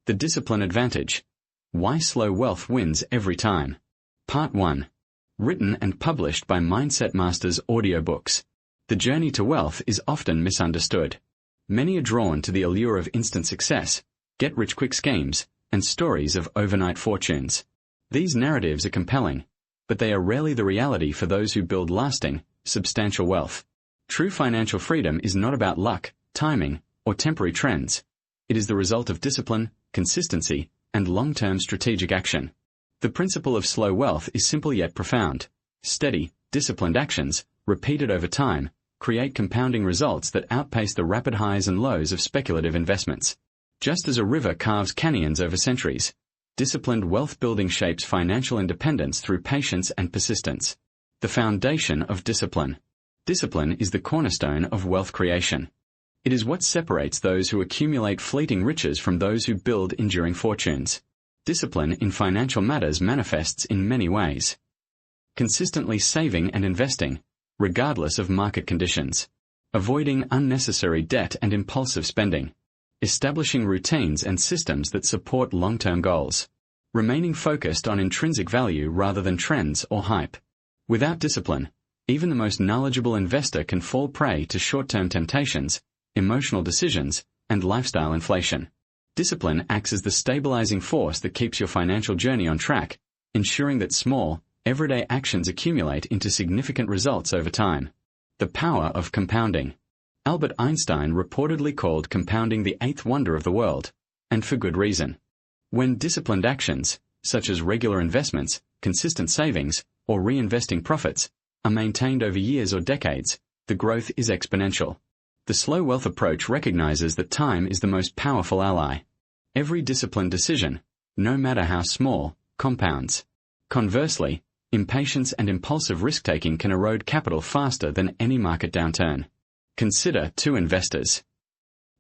The Discipline Advantage. Why Slow Wealth Wins Every Time. Part 1. Written and published by Mindset Masters Audiobooks. The journey to wealth is often misunderstood. Many are drawn to the allure of instant success, get-rich-quick schemes, and stories of overnight fortunes. These narratives are compelling, but they are rarely the reality for those who build lasting, substantial wealth. True financial freedom is not about luck, timing, or temporary trends. It is the result of discipline, consistency, and long-term strategic action. The principle of slow wealth is simple yet profound. Steady, disciplined actions, repeated over time, create compounding results that outpace the rapid highs and lows of speculative investments. Just as a river carves canyons over centuries, disciplined wealth building shapes financial independence through patience and persistence. The foundation of discipline. Discipline is the cornerstone of wealth creation. It is what separates those who accumulate fleeting riches from those who build enduring fortunes. Discipline in financial matters manifests in many ways. Consistently saving and investing, regardless of market conditions. Avoiding unnecessary debt and impulsive spending. Establishing routines and systems that support long-term goals. Remaining focused on intrinsic value rather than trends or hype. Without discipline, even the most knowledgeable investor can fall prey to short-term temptations, emotional decisions, and lifestyle inflation. Discipline acts as the stabilizing force that keeps your financial journey on track, ensuring that small, everyday actions accumulate into significant results over time. The power of compounding. Albert Einstein reportedly called compounding the eighth wonder of the world, and for good reason. When disciplined actions, such as regular investments, consistent savings, or reinvesting profits, are maintained over years or decades, the growth is exponential. The slow wealth approach recognizes that time is the most powerful ally. Every disciplined decision, no matter how small, compounds. Conversely, impatience and impulsive risk-taking can erode capital faster than any market downturn. Consider two investors.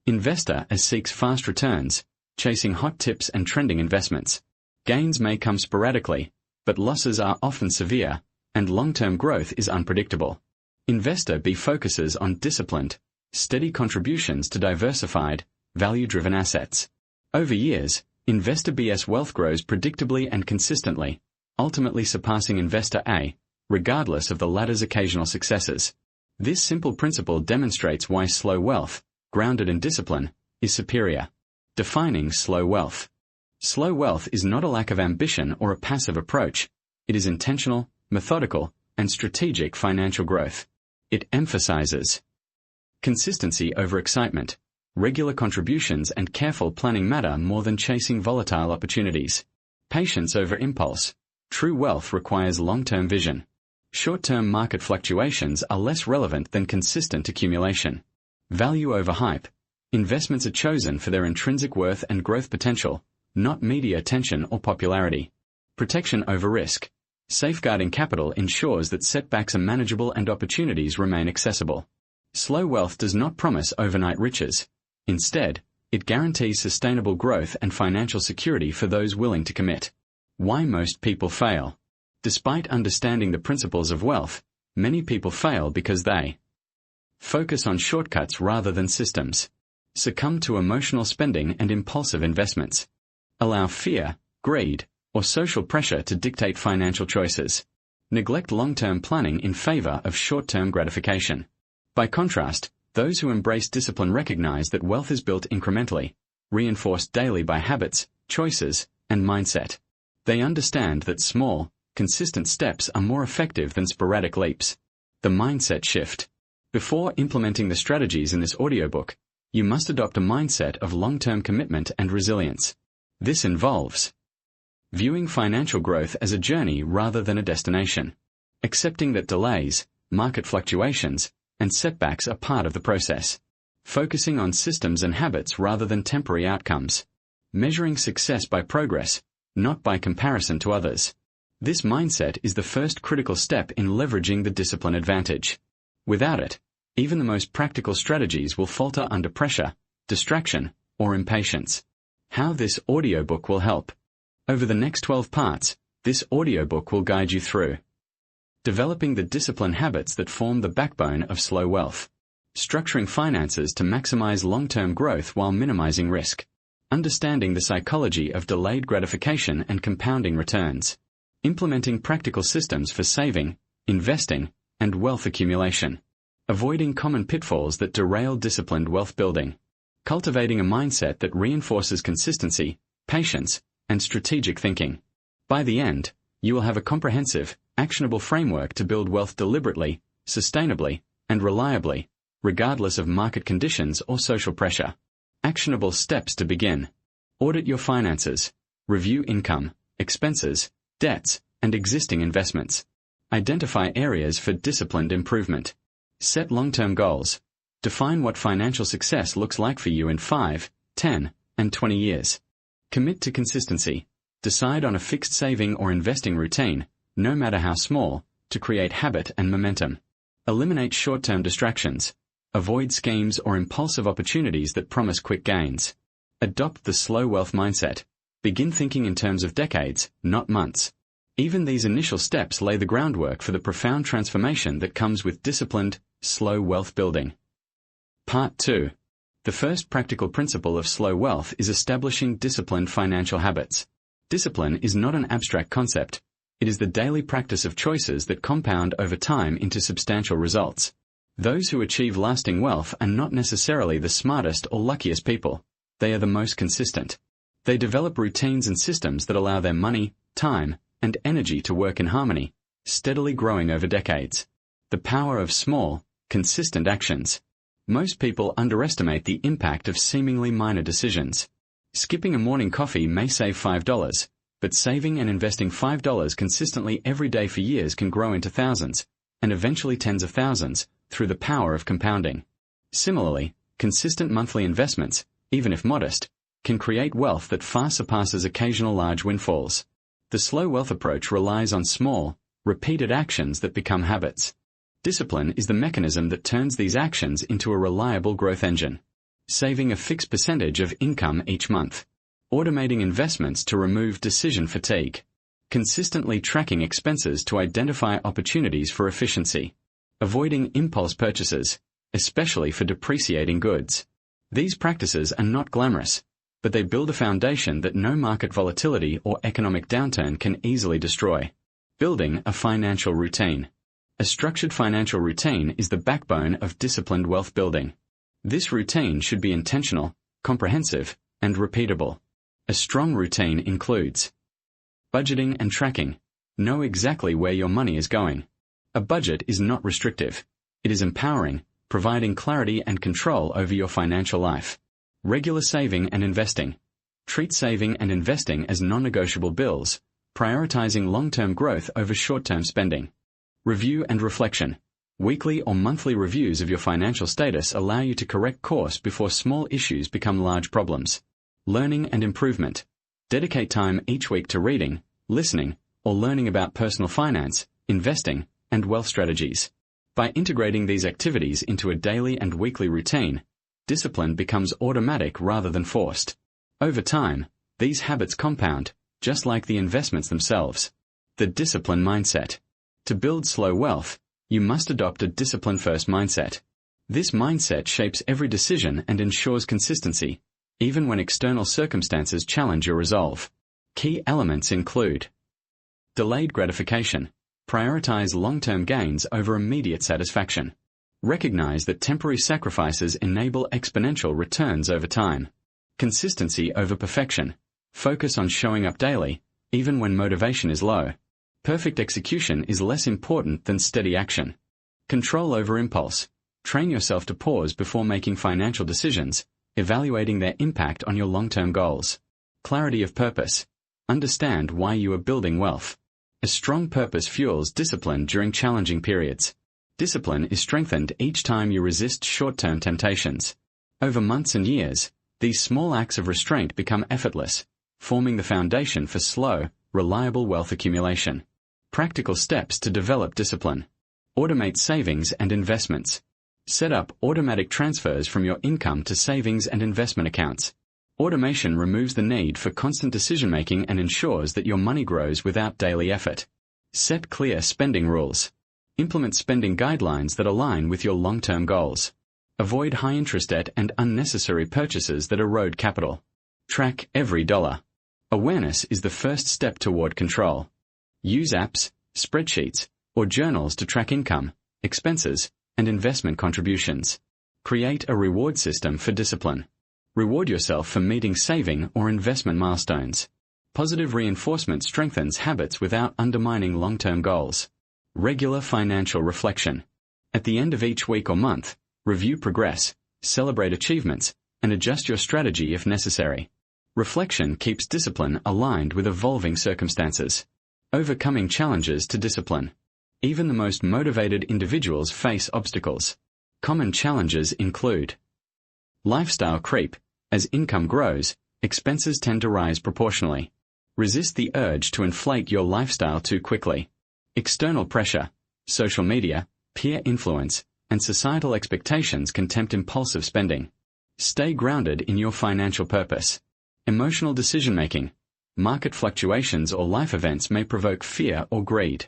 Investor A seeks fast returns, chasing hot tips and trending investments. Gains may come sporadically, but losses are often severe, and long-term growth is unpredictable. Investor B focuses on disciplined, steady contributions to diversified, value-driven assets. Over years, Investor B's wealth grows predictably and consistently, ultimately surpassing Investor A, regardless of the latter's occasional successes. This simple principle demonstrates why slow wealth, grounded in discipline, is superior. Defining slow wealth. Slow wealth is not a lack of ambition or a passive approach. It is intentional, methodical, and strategic financial growth. It emphasizes consistency over excitement. Regular contributions and careful planning matter more than chasing volatile opportunities. Patience over impulse. True wealth requires long-term vision. Short-term market fluctuations are less relevant than consistent accumulation. Value over hype. Investments are chosen for their intrinsic worth and growth potential, not media attention or popularity. Protection over risk. Safeguarding capital ensures that setbacks are manageable and opportunities remain accessible. Slow wealth does not promise overnight riches. Instead, it guarantees sustainable growth and financial security for those willing to commit. Why most people fail. Despite understanding the principles of wealth, many people fail because they focus on shortcuts rather than systems, succumb to emotional spending and impulsive investments, allow fear, greed, or social pressure to dictate financial choices, neglect long-term planning in favor of short-term gratification. By contrast, those who embrace discipline recognize that wealth is built incrementally, reinforced daily by habits, choices, and mindset. They understand that small, consistent steps are more effective than sporadic leaps. The mindset shift. Before implementing the strategies in this audiobook, you must adopt a mindset of long-term commitment and resilience. This involves viewing financial growth as a journey rather than a destination, accepting that delays, market fluctuations, and setbacks are part of the process, focusing on systems and habits rather than temporary outcomes, measuring success by progress, not by comparison to others. This mindset is the first critical step in leveraging the discipline advantage. Without it, even the most practical strategies will falter under pressure, distraction, or impatience. How this audiobook will help. Over the next 12 parts, this audiobook will guide you through developing the discipline habits that form the backbone of slow wealth, structuring finances to maximize long-term growth while minimizing risk, Understanding the psychology of delayed gratification and compounding returns. Implementing practical systems for saving, investing, and wealth accumulation. Avoiding common pitfalls that derail disciplined wealth building. Cultivating a mindset that reinforces consistency, patience, and strategic thinking. By the end, you will have a comprehensive, actionable framework to build wealth deliberately, sustainably, and reliably, regardless of market conditions or social pressure. Actionable steps to begin. Audit your finances. Review income, expenses, debts, and existing investments. Identify areas for disciplined improvement. Set long-term goals. Define what financial success looks like for you in 5, 10, and 20 years. Commit to consistency. Decide on a fixed saving or investing routine, no matter how small, to create habit and momentum. Eliminate short-term distractions. Avoid schemes or impulsive opportunities that promise quick gains. Adopt the slow wealth mindset. Begin thinking in terms of decades, not months. Even these initial steps lay the groundwork for the profound transformation that comes with disciplined, slow wealth building. Part 2. The first practical principle of slow wealth is establishing disciplined financial habits. Discipline is not an abstract concept. It is the daily practice of choices that compound over time into substantial results. Those who achieve lasting wealth are not necessarily the smartest or luckiest people. They are the most consistent. They develop routines and systems that allow their money, time, and energy to work in harmony, steadily growing over decades. The power of small, consistent actions. Most people underestimate the impact of seemingly minor decisions. Skipping a morning coffee may save $5, but saving and investing $5 consistently every day for years can grow into thousands, and eventually tens of thousands, through the power of compounding. Similarly, consistent monthly investments, even if modest, can create wealth that far surpasses occasional large windfalls. The slow wealth approach relies on small, repeated actions that become habits. Discipline is the mechanism that turns these actions into a reliable growth engine. Saving a fixed percentage of income each month. Automating investments to remove decision fatigue. Consistently tracking expenses to identify opportunities for efficiency. Avoiding impulse purchases, especially for depreciating goods. These practices are not glamorous, but they build a foundation that no market volatility or economic downturn can easily destroy. Building a financial routine. A structured financial routine is the backbone of disciplined wealth building. This routine should be intentional, comprehensive, and repeatable. A strong routine includes budgeting and tracking. Know exactly where your money is going. A budget is not restrictive. It is empowering, providing clarity and control over your financial life. Regular saving and investing. Treat saving and investing as non-negotiable bills, prioritizing long-term growth over short-term spending. Review and reflection. Weekly or monthly reviews of your financial status allow you to correct course before small issues become large problems. Learning and improvement. Dedicate time each week to reading, listening, or learning about personal finance, investing, and wealth strategies. By integrating these activities into a daily and weekly routine, discipline becomes automatic rather than forced. Over time, these habits compound, just like the investments themselves. The discipline mindset. To build slow wealth, you must adopt a discipline-first mindset. This mindset shapes every decision and ensures consistency, even when external circumstances challenge your resolve. Key elements include delayed gratification. Prioritize long-term gains over immediate satisfaction. Recognize that temporary sacrifices enable exponential returns over time. Consistency over perfection. Focus on showing up daily, even when motivation is low. Perfect execution is less important than steady action. Control over impulse. Train yourself to pause before making financial decisions, evaluating their impact on your long-term goals. Clarity of purpose. Understand why you are building wealth. A strong purpose fuels discipline during challenging periods. Discipline is strengthened each time you resist short-term temptations. Over months and years, these small acts of restraint become effortless, forming the foundation for slow, reliable wealth accumulation. Practical steps to develop discipline. Automate savings and investments. Set up automatic transfers from your income to savings and investment accounts. Automation removes the need for constant decision-making and ensures that your money grows without daily effort. Set clear spending rules. Implement spending guidelines that align with your long-term goals. Avoid high-interest debt and unnecessary purchases that erode capital. Track every dollar. Awareness is the first step toward control. Use apps, spreadsheets, or journals to track income, expenses, and investment contributions. Create a reward system for discipline. Reward yourself for meeting saving or investment milestones. Positive reinforcement strengthens habits without undermining long-term goals. Regular financial reflection. At the end of each week or month, review progress, celebrate achievements, and adjust your strategy if necessary. Reflection keeps discipline aligned with evolving circumstances. Overcoming challenges to discipline. Even the most motivated individuals face obstacles. Common challenges include lifestyle creep. As income grows, expenses tend to rise proportionally. Resist the urge to inflate your lifestyle too quickly. External pressure, social media, peer influence, and societal expectations can tempt impulsive spending. Stay grounded in your financial purpose. Emotional decision-making. Market fluctuations or life events may provoke fear or greed.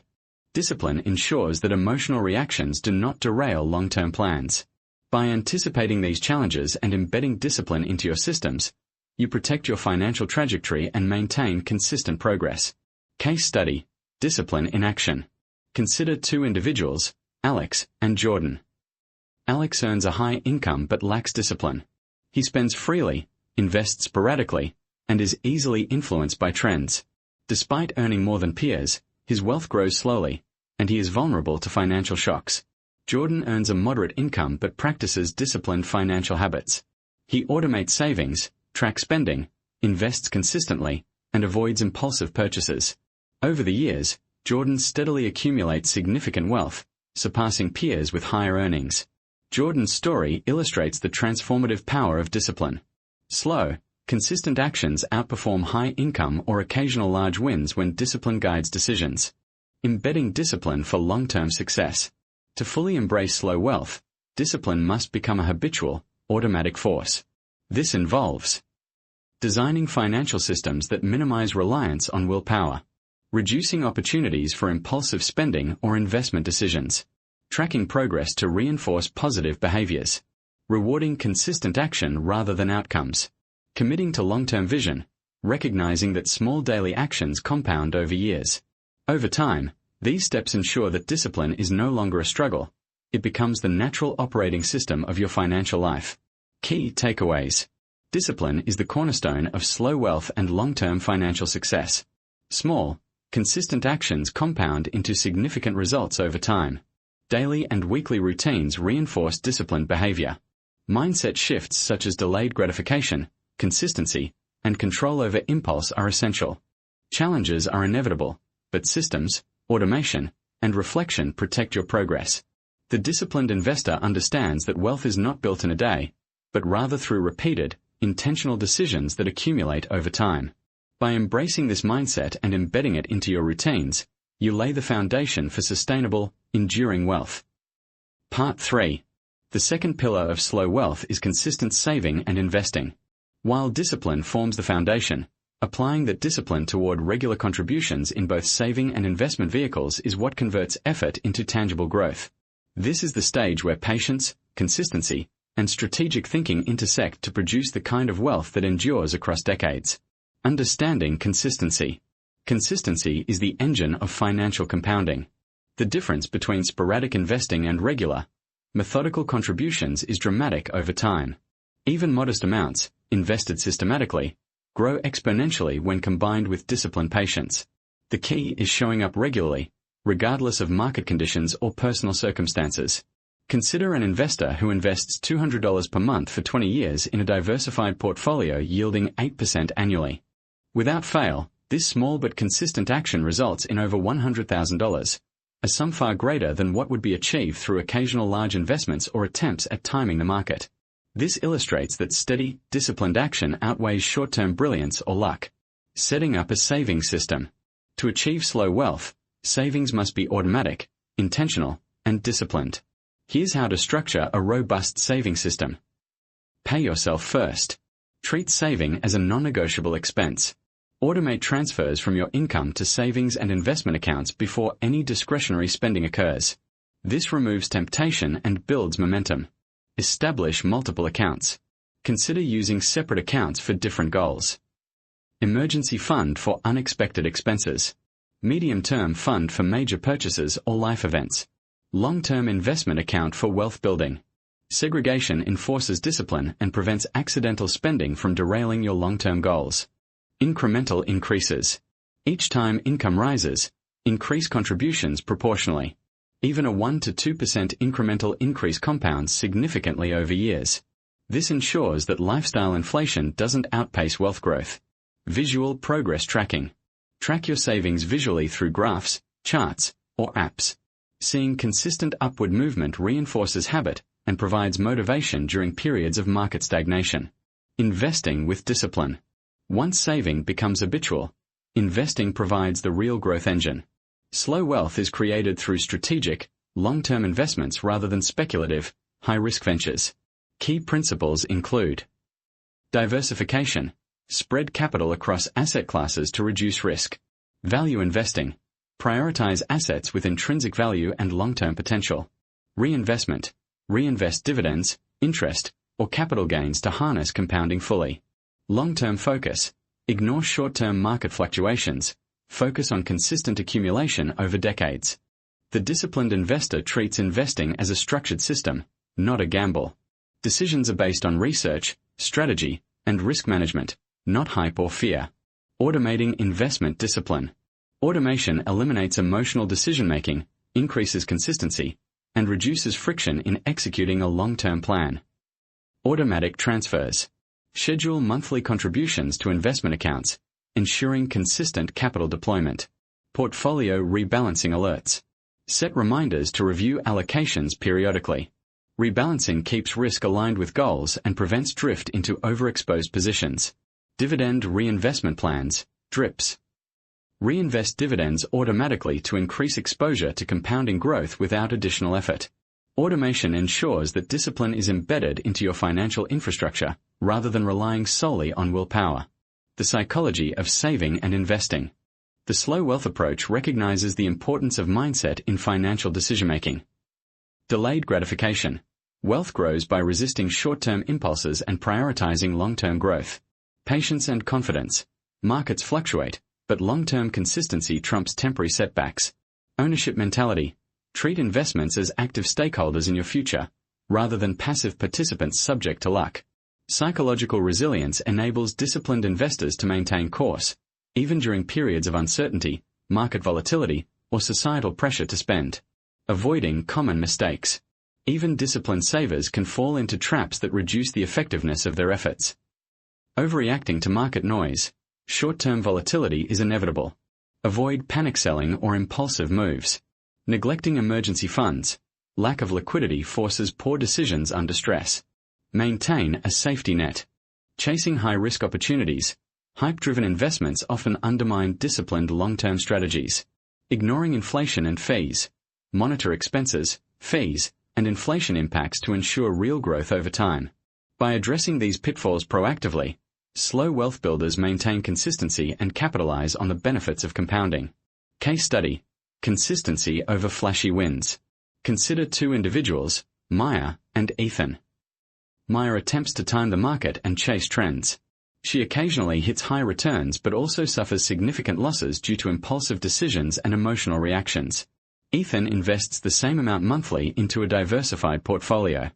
Discipline ensures that emotional reactions do not derail long-term plans. By anticipating these challenges and embedding discipline into your systems, you protect your financial trajectory and maintain consistent progress. Case study: discipline in action. Consider two individuals, Alex and Jordan. Alex earns a high income but lacks discipline. He spends freely, invests sporadically, and is easily influenced by trends. Despite earning more than peers, his wealth grows slowly, and he is vulnerable to financial shocks. Jordan earns a moderate income but practices disciplined financial habits. He automates savings, tracks spending, invests consistently, and avoids impulsive purchases. Over the years, Jordan steadily accumulates significant wealth, surpassing peers with higher earnings. Jordan's story illustrates the transformative power of discipline. Slow, consistent actions outperform high income or occasional large wins when discipline guides decisions. Embedding discipline for long-term success. To fully embrace slow wealth, discipline must become a habitual, automatic force. This involves designing financial systems that minimize reliance on willpower, reducing opportunities for impulsive spending or investment decisions, tracking progress to reinforce positive behaviors, rewarding consistent action rather than outcomes, committing to long-term vision, recognizing that small daily actions compound over years. Over time, these steps ensure that discipline is no longer a struggle. It becomes the natural operating system of your financial life. Key takeaways. Discipline is the cornerstone of slow wealth and long-term financial success. Small, consistent actions compound into significant results over time. Daily and weekly routines reinforce disciplined behavior. Mindset shifts such as delayed gratification, consistency, and control over impulse are essential. Challenges are inevitable, but systems, automation, and reflection protect your progress. The disciplined investor understands that wealth is not built in a day, but rather through repeated, intentional decisions that accumulate over time. By embracing this mindset and embedding it into your routines, you lay the foundation for sustainable, enduring wealth. Part 3. The second pillar of slow wealth is consistent saving and investing. While discipline forms the foundation, applying that discipline toward regular contributions in both saving and investment vehicles is what converts effort into tangible growth. This is the stage where patience, consistency, and strategic thinking intersect to produce the kind of wealth that endures across decades. Understanding consistency. Consistency is the engine of financial compounding. The difference between sporadic investing and regular, methodical contributions is dramatic over time. Even modest amounts, invested systematically, grow exponentially when combined with disciplined patience. The key is showing up regularly, regardless of market conditions or personal circumstances. Consider an investor who invests $200 per month for 20 years in a diversified portfolio yielding 8% annually. Without fail, this small but consistent action results in over $100,000, a sum far greater than what would be achieved through occasional large investments or attempts at timing the market. This illustrates that steady, disciplined action outweighs short-term brilliance or luck. Setting up a saving system. To achieve slow wealth, savings must be automatic, intentional, and disciplined. Here's how to structure a robust saving system. Pay yourself first. Treat saving as a non-negotiable expense. Automate transfers from your income to savings and investment accounts before any discretionary spending occurs. This removes temptation and builds momentum. Establish multiple accounts. Consider using separate accounts for different goals. Emergency fund for unexpected expenses. Medium-term fund for major purchases or life events. Long-term investment account for wealth building. Segregation enforces discipline and prevents accidental spending from derailing your long-term goals. Incremental increases. Each time income rises, increase contributions proportionally. Even a 1 to 2% incremental increase compounds significantly over years. This ensures that lifestyle inflation doesn't outpace wealth growth. Visual progress tracking. Track your savings visually through graphs, charts, or apps. Seeing consistent upward movement reinforces habit and provides motivation during periods of market stagnation. Investing with discipline. Once saving becomes habitual, investing provides the real growth engine. Slow wealth is created through strategic, long-term investments rather than speculative, high-risk ventures. Key principles include diversification. Spread capital across asset classes to reduce risk. Value investing. Prioritize assets with intrinsic value and long-term potential. Reinvestment. Reinvest dividends, interest, or capital gains to harness compounding fully. Long-term focus. Ignore short-term market fluctuations. Focus on consistent accumulation over decades. The disciplined investor treats investing as a structured system, not a gamble. Decisions are based on research, strategy, and risk management, not hype or fear. Automating investment discipline. Automation eliminates emotional decision-making, increases consistency, and reduces friction in executing a long-term plan. Automatic transfers. Schedule monthly contributions to investment accounts, ensuring consistent capital deployment. Portfolio rebalancing alerts. Set reminders to review allocations periodically. Rebalancing keeps risk aligned with goals and prevents drift into overexposed positions. Dividend reinvestment plans, DRIPs. Reinvest dividends automatically to increase exposure to compounding growth without additional effort. Automation ensures that discipline is embedded into your financial infrastructure, rather than relying solely on willpower. The psychology of saving and investing. The slow wealth approach recognizes the importance of mindset in financial decision-making. Delayed gratification. Wealth grows by resisting short-term impulses and prioritizing long-term growth. Patience and confidence. Markets fluctuate, but long-term consistency trumps temporary setbacks. Ownership mentality. Treat investments as active stakeholders in your future, rather than passive participants subject to luck. Psychological resilience enables disciplined investors to maintain course, even during periods of uncertainty, market volatility, or societal pressure to spend. Avoiding common mistakes. Even disciplined savers can fall into traps that reduce the effectiveness of their efforts. Overreacting to market noise. Short-term volatility is inevitable. Avoid panic selling or impulsive moves. Neglecting emergency funds. Lack of liquidity forces poor decisions under stress. Maintain a safety net. Chasing high-risk opportunities. Hype-driven investments often undermine disciplined long-term strategies. Ignoring inflation and fees. Monitor expenses, fees, and inflation impacts to ensure real growth over time. By addressing these pitfalls proactively, slow wealth builders maintain consistency and capitalize on the benefits of compounding. Case study. Consistency over flashy wins. Consider two individuals, Maya and Ethan. Maya attempts to time the market and chase trends. She occasionally hits high returns but also suffers significant losses due to impulsive decisions and emotional reactions. Ethan invests the same amount monthly into a diversified portfolio.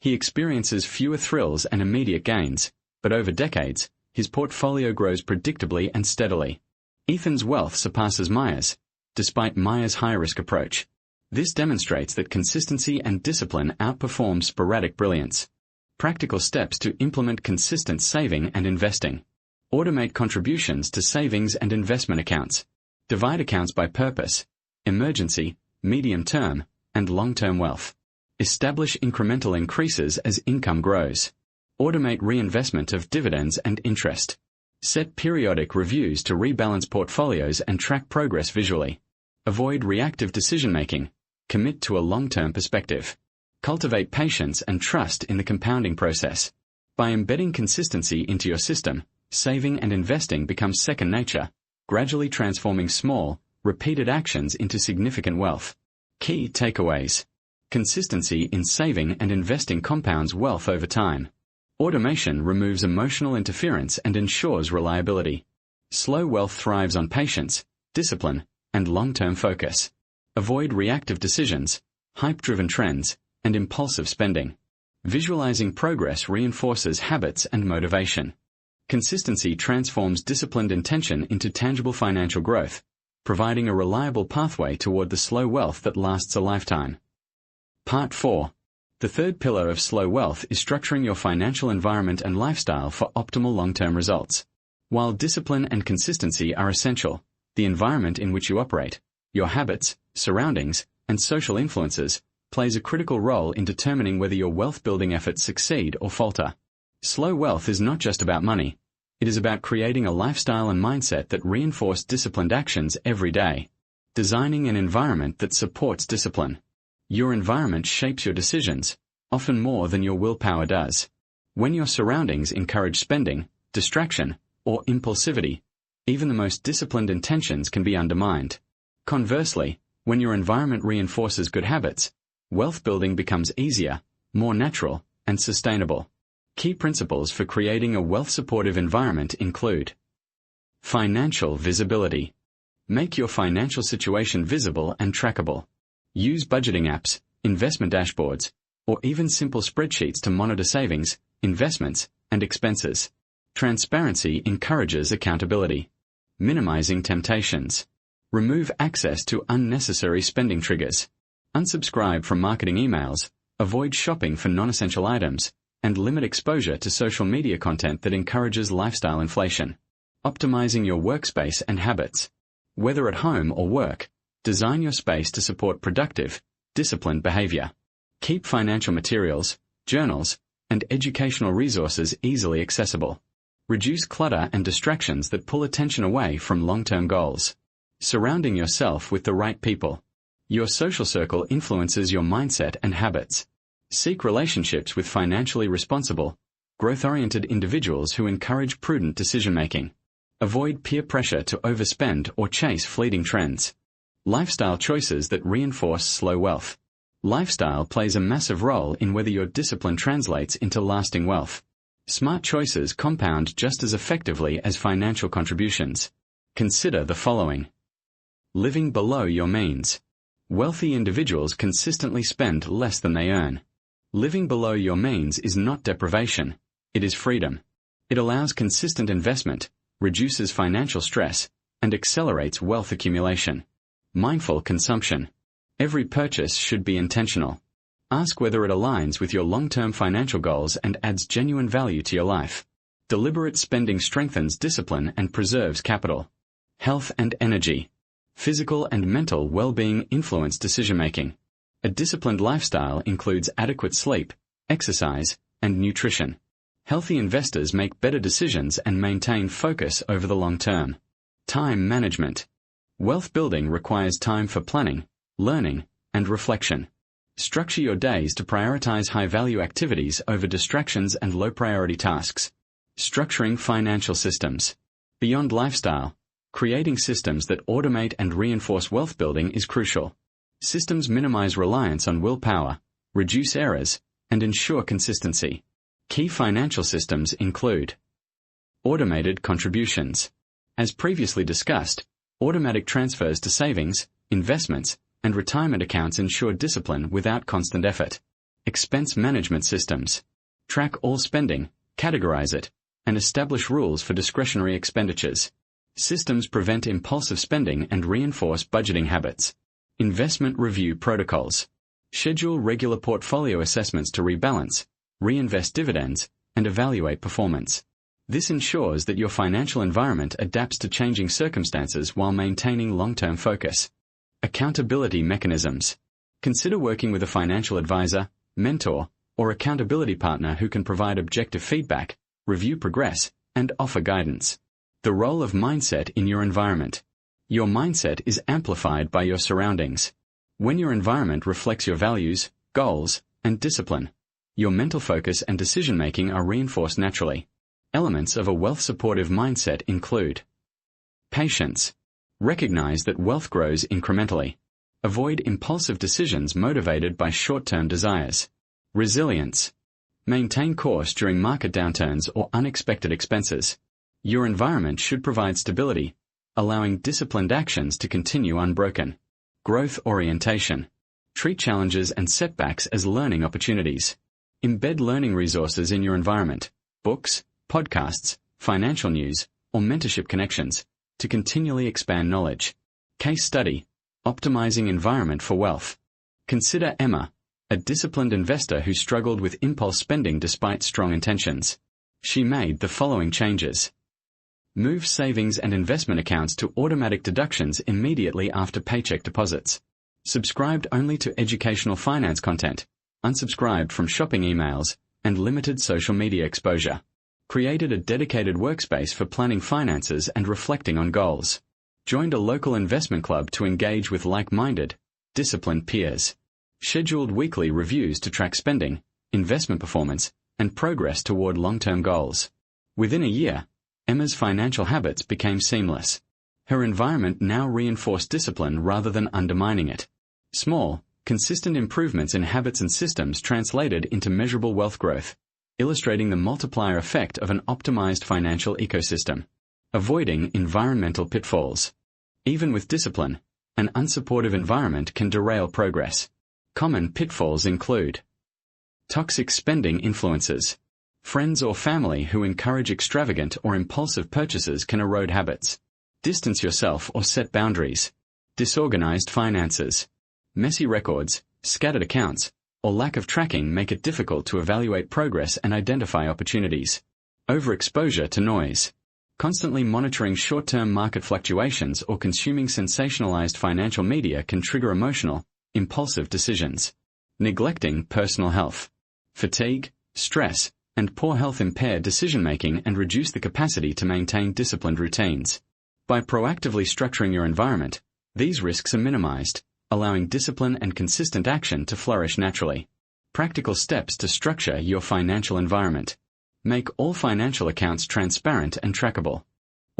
He experiences fewer thrills and immediate gains, but over decades, his portfolio grows predictably and steadily. Ethan's wealth surpasses Maya's, despite Maya's high-risk approach. This demonstrates that consistency and discipline outperform sporadic brilliance. Practical steps to implement consistent saving and investing. Automate contributions to savings and investment accounts. Divide accounts by purpose, emergency, medium-term, and long-term wealth. Establish incremental increases as income grows. Automate reinvestment of dividends and interest. Set periodic reviews to rebalance portfolios and track progress visually. Avoid reactive decision-making. Commit to a long-term perspective. Cultivate patience and trust in the compounding process. By embedding consistency into your system, saving and investing becomes second nature, gradually transforming small, repeated actions into significant wealth. Key takeaways. Consistency in saving and investing compounds wealth over time. Automation removes emotional interference and ensures reliability. Slow wealth thrives on patience, discipline, and long-term focus. Avoid reactive decisions, hype-driven trends, and impulsive spending. Visualizing progress reinforces habits and motivation. Consistency transforms disciplined intention into tangible financial growth, providing a reliable pathway toward the slow wealth that lasts a lifetime. Part 4. The third pillar of slow wealth is structuring your financial environment and lifestyle for optimal long-term results. While discipline and consistency are essential, the environment in which you operate, your habits, surroundings, and social influences, plays a critical role in determining whether your wealth-building efforts succeed or falter. Slow wealth is not just about money. It is about creating a lifestyle and mindset that reinforce disciplined actions every day. Designing an environment that supports discipline. Your environment shapes your decisions, often more than your willpower does. When your surroundings encourage spending, distraction, or impulsivity, even the most disciplined intentions can be undermined. Conversely, when your environment reinforces good habits, wealth building becomes easier, more natural, and sustainable. Key principles for creating a wealth-supportive environment include: financial visibility. Make your financial situation visible and trackable. Use budgeting apps, investment dashboards, or even simple spreadsheets to monitor savings, investments, and expenses. Transparency encourages accountability. Minimizing temptations. Remove access to unnecessary spending triggers. Unsubscribe from marketing emails, avoid shopping for non-essential items, and limit exposure to social media content that encourages lifestyle inflation. Optimizing your workspace and habits. Whether at home or work, design your space to support productive, disciplined behavior. Keep financial materials, journals, and educational resources easily accessible. Reduce clutter and distractions that pull attention away from long-term goals. Surrounding yourself with the right people. Your social circle influences your mindset and habits. Seek relationships with financially responsible, growth-oriented individuals who encourage prudent decision-making. Avoid peer pressure to overspend or chase fleeting trends. Lifestyle choices that reinforce slow wealth. Lifestyle plays a massive role in whether your discipline translates into lasting wealth. Smart choices compound just as effectively as financial contributions. Consider the following. Living below your means. Wealthy individuals consistently spend less than they earn. Living below your means is not deprivation, it is freedom. It allows consistent investment, reduces financial stress, and accelerates wealth accumulation. Mindful consumption. Every purchase should be intentional. Ask whether it aligns with your long-term financial goals and adds genuine value to your life. Deliberate spending strengthens discipline and preserves capital. Health and energy. Physical and mental well-being influence decision-making. A disciplined lifestyle includes adequate sleep, exercise, and nutrition. Healthy investors make better decisions and maintain focus over the long term. Time management. Wealth building requires time for planning, learning, and reflection. Structure your days to prioritize high-value activities over distractions and low-priority tasks. Structuring financial systems. Beyond lifestyle, creating systems that automate and reinforce wealth building is crucial. Systems minimize reliance on willpower, reduce errors, and ensure consistency. Key financial systems include automated contributions. As previously discussed, automatic transfers to savings, investments, and retirement accounts ensure discipline without constant effort. Expense management systems. Track all spending, categorize it, and establish rules for discretionary expenditures. Systems prevent impulsive spending and reinforce budgeting habits. Investment review protocols. Schedule regular portfolio assessments to rebalance, reinvest dividends, and evaluate performance. This ensures that your financial environment adapts to changing circumstances while maintaining long-term focus. Accountability mechanisms. Consider working with a financial advisor, mentor, or accountability partner who can provide objective feedback, review progress, and offer guidance. The role of mindset in your environment. Your mindset is amplified by your surroundings. When your environment reflects your values, goals, and discipline, your mental focus and decision-making are reinforced naturally. Elements of a wealth-supportive mindset include patience. Recognize that wealth grows incrementally. Avoid impulsive decisions motivated by short-term desires. Resilience. Maintain course during market downturns or unexpected expenses. Your environment should provide stability, allowing disciplined actions to continue unbroken. Growth orientation. Treat challenges and setbacks as learning opportunities. Embed learning resources in your environment, books, podcasts, financial news, or mentorship connections, to continually expand knowledge. Case study. Optimizing environment for wealth. Consider Emma, a disciplined investor who struggled with impulse spending despite strong intentions. She made the following changes. Move savings and investment accounts to automatic deductions immediately after paycheck deposits. Subscribed only to educational finance content, unsubscribed from shopping emails, and limited social media exposure. Created a dedicated workspace for planning finances and reflecting on goals. Joined a local investment club to engage with like-minded, disciplined peers. Scheduled weekly reviews to track spending, investment performance, and progress toward long-term goals. Within a year, Emma's financial habits became seamless. Her environment now reinforced discipline rather than undermining it. Small, consistent improvements in habits and systems translated into measurable wealth growth, illustrating the multiplier effect of an optimized financial ecosystem. Avoiding environmental pitfalls. Even with discipline, an unsupportive environment can derail progress. Common pitfalls include toxic spending influences. Friends or family who encourage extravagant or impulsive purchases can erode habits. Distance yourself or set boundaries. Disorganized finances. Messy records, scattered accounts, or lack of tracking make it difficult to evaluate progress and identify opportunities. Overexposure to noise. Constantly monitoring short-term market fluctuations or consuming sensationalized financial media can trigger emotional, impulsive decisions. Neglecting personal health. Fatigue, stress, and poor health impair decision-making and reduce the capacity to maintain disciplined routines. By proactively structuring your environment, these risks are minimized, allowing discipline and consistent action to flourish naturally. Practical steps to structure your financial environment. Make all financial accounts transparent and trackable.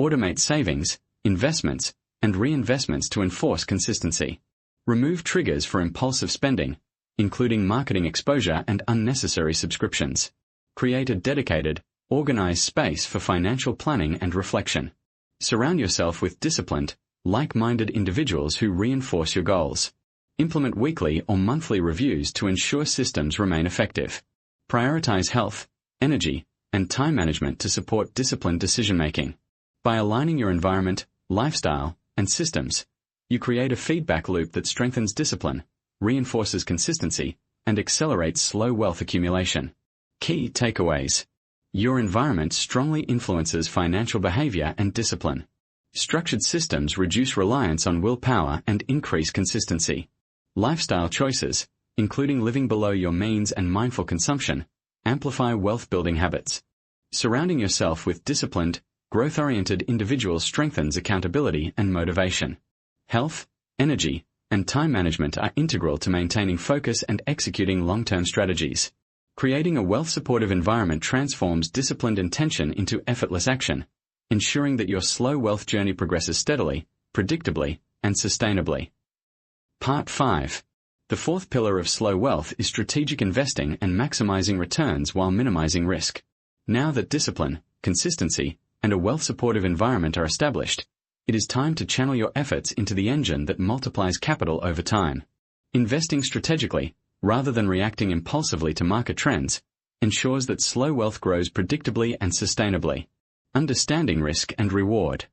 Automate savings, investments, and reinvestments to enforce consistency. Remove triggers for impulsive spending, including marketing exposure and unnecessary subscriptions. Create a dedicated, organized space for financial planning and reflection. Surround yourself with disciplined, like-minded individuals who reinforce your goals. Implement weekly or monthly reviews to ensure systems remain effective. Prioritize health, energy, and time management to support disciplined decision-making. By aligning your environment, lifestyle, and systems, you create a feedback loop that strengthens discipline, reinforces consistency, and accelerates slow wealth accumulation. Key takeaways. Your environment strongly influences financial behavior and discipline. Structured systems reduce reliance on willpower and increase consistency. Lifestyle choices, including living below your means and mindful consumption, amplify wealth-building habits. Surrounding yourself with disciplined, growth-oriented individuals strengthens accountability and motivation. Health, energy, and time management are integral to maintaining focus and executing long-term strategies. Creating a wealth-supportive environment transforms disciplined intention into effortless action, ensuring that your slow wealth journey progresses steadily, predictably, and sustainably. Part 5. The fourth pillar of slow wealth is strategic investing and maximizing returns while minimizing risk. Now that discipline, consistency, and a wealth-supportive environment are established, it is time to channel your efforts into the engine that multiplies capital over time. Investing strategically, rather than reacting impulsively to market trends, ensures that slow wealth grows predictably and sustainably. Understanding risk and reward.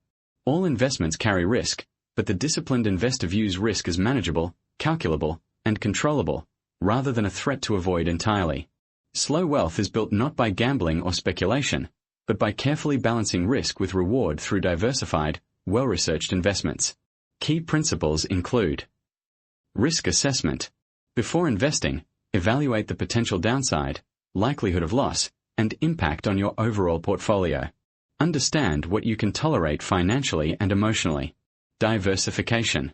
All investments carry risk, but the disciplined investor views risk as manageable, calculable, and controllable, rather than a threat to avoid entirely. Slow wealth is built not by gambling or speculation, but by carefully balancing risk with reward through diversified, well-researched investments. Key principles include risk assessment. Before investing, evaluate the potential downside, likelihood of loss, and impact on your overall portfolio. Understand what you can tolerate financially and emotionally. Diversification.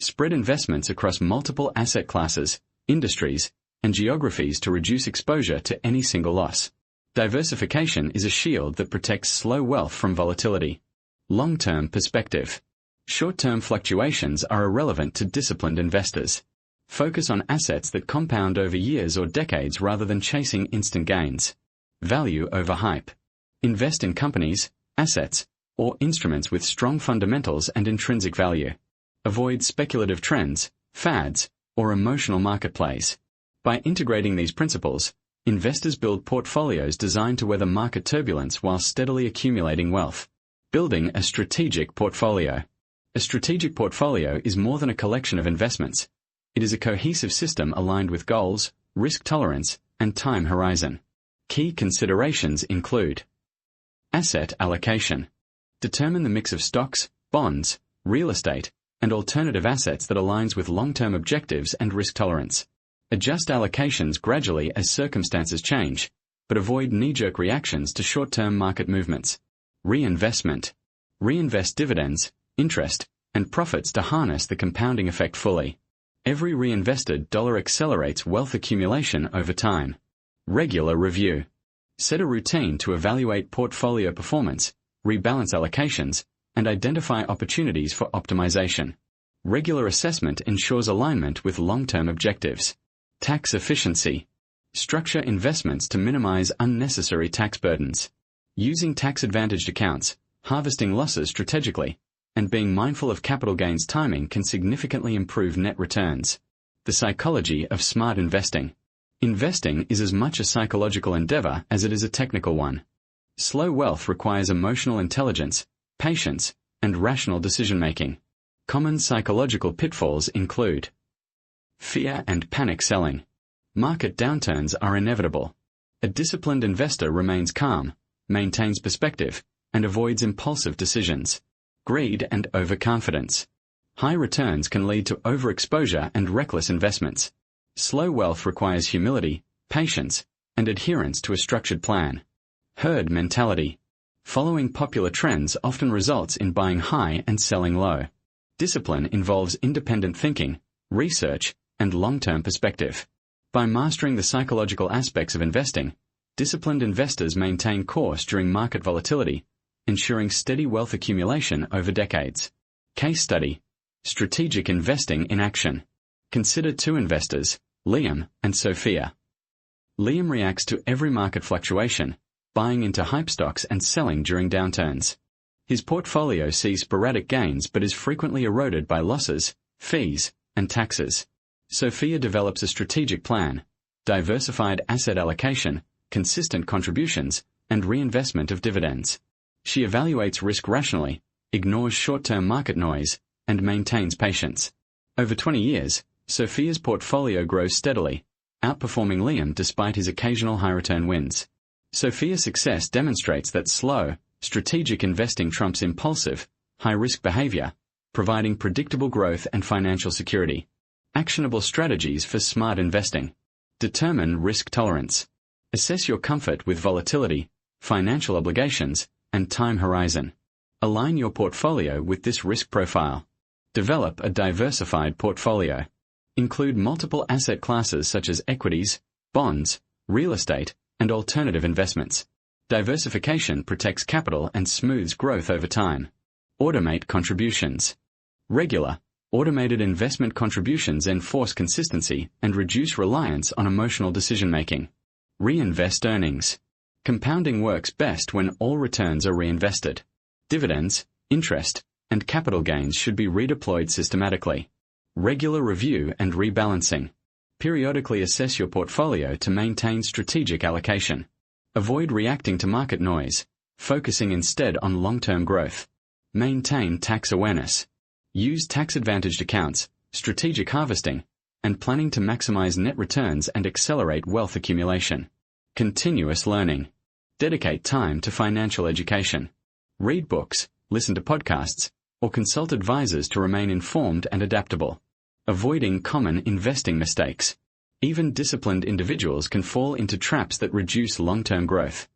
Spread investments across multiple asset classes, industries, and geographies to reduce exposure to any single loss. Diversification is a shield that protects slow wealth from volatility. Long-term perspective. Short-term fluctuations are irrelevant to disciplined investors. Focus on assets that compound over years or decades rather than chasing instant gains. Value over hype. Invest in companies, assets, or instruments with strong fundamentals and intrinsic value. Avoid speculative trends, fads, or emotional market plays. By integrating these principles, investors build portfolios designed to weather market turbulence while steadily accumulating wealth. Building a strategic portfolio. A strategic portfolio is more than a collection of investments. It is a cohesive system aligned with goals, risk tolerance, and time horizon. Key considerations include: asset allocation. Determine the mix of stocks, bonds, real estate, and alternative assets that aligns with long-term objectives and risk tolerance. Adjust allocations gradually as circumstances change, but avoid knee-jerk reactions to short-term market movements. Reinvestment. Reinvest dividends, interest, and profits to harness the compounding effect fully. Every reinvested dollar accelerates wealth accumulation over time. Regular review. Set a routine to evaluate portfolio performance, rebalance allocations, and identify opportunities for optimization. Regular assessment ensures alignment with long-term objectives. Tax efficiency. Structure investments to minimize unnecessary tax burdens. Using tax-advantaged accounts, harvesting losses strategically, and being mindful of capital gains timing can significantly improve net returns. The psychology of smart investing. Investing is as much a psychological endeavor as it is a technical one. Slow wealth requires emotional intelligence, patience, and rational decision-making. Common psychological pitfalls include: fear and panic selling. Market downturns are inevitable. A disciplined investor remains calm, maintains perspective, and avoids impulsive decisions. Greed and overconfidence. High returns can lead to overexposure and reckless investments. Slow wealth requires humility, patience, and adherence to a structured plan. Herd mentality. Following popular trends often results in buying high and selling low. Discipline involves independent thinking, research, and long-term perspective. By mastering the psychological aspects of investing, disciplined investors maintain course during market volatility, ensuring steady wealth accumulation over decades. Case study: strategic investing in action. Consider two investors, Liam and Sophia. Liam reacts to every market fluctuation, buying into hype stocks and selling during downturns. His portfolio sees sporadic gains but is frequently eroded by losses, fees, and taxes. Sophia develops a strategic plan: diversified asset allocation, consistent contributions, and reinvestment of dividends. She evaluates risk rationally, ignores short-term market noise, and maintains patience. Over 20 years, Sophia's portfolio grows steadily, outperforming Liam despite his occasional high-return wins. Sophia's success demonstrates that slow, strategic investing trumps impulsive, high-risk behavior, providing predictable growth and financial security. Actionable strategies for smart investing. Determine risk tolerance. Assess your comfort with volatility, financial obligations, and time horizon. Align your portfolio with this risk profile. Develop a diversified portfolio. Include multiple asset classes such as equities, bonds, real estate, and alternative investments. Diversification protects capital and smooths growth over time. Automate contributions. Regular, automated investment contributions enforce consistency and reduce reliance on emotional decision-making. Reinvest earnings. Compounding works best when all returns are reinvested. Dividends, interest, and capital gains should be redeployed systematically. Regular review and rebalancing. Periodically assess your portfolio to maintain strategic allocation. Avoid reacting to market noise, focusing instead on long-term growth. Maintain tax awareness. Use tax-advantaged accounts, strategic harvesting, and planning to maximize net returns and accelerate wealth accumulation. Continuous learning. Dedicate time to financial education. Read books, listen to podcasts, or consult advisors to remain informed and adaptable. Avoiding common investing mistakes. Even disciplined individuals can fall into traps that reduce long-term growth.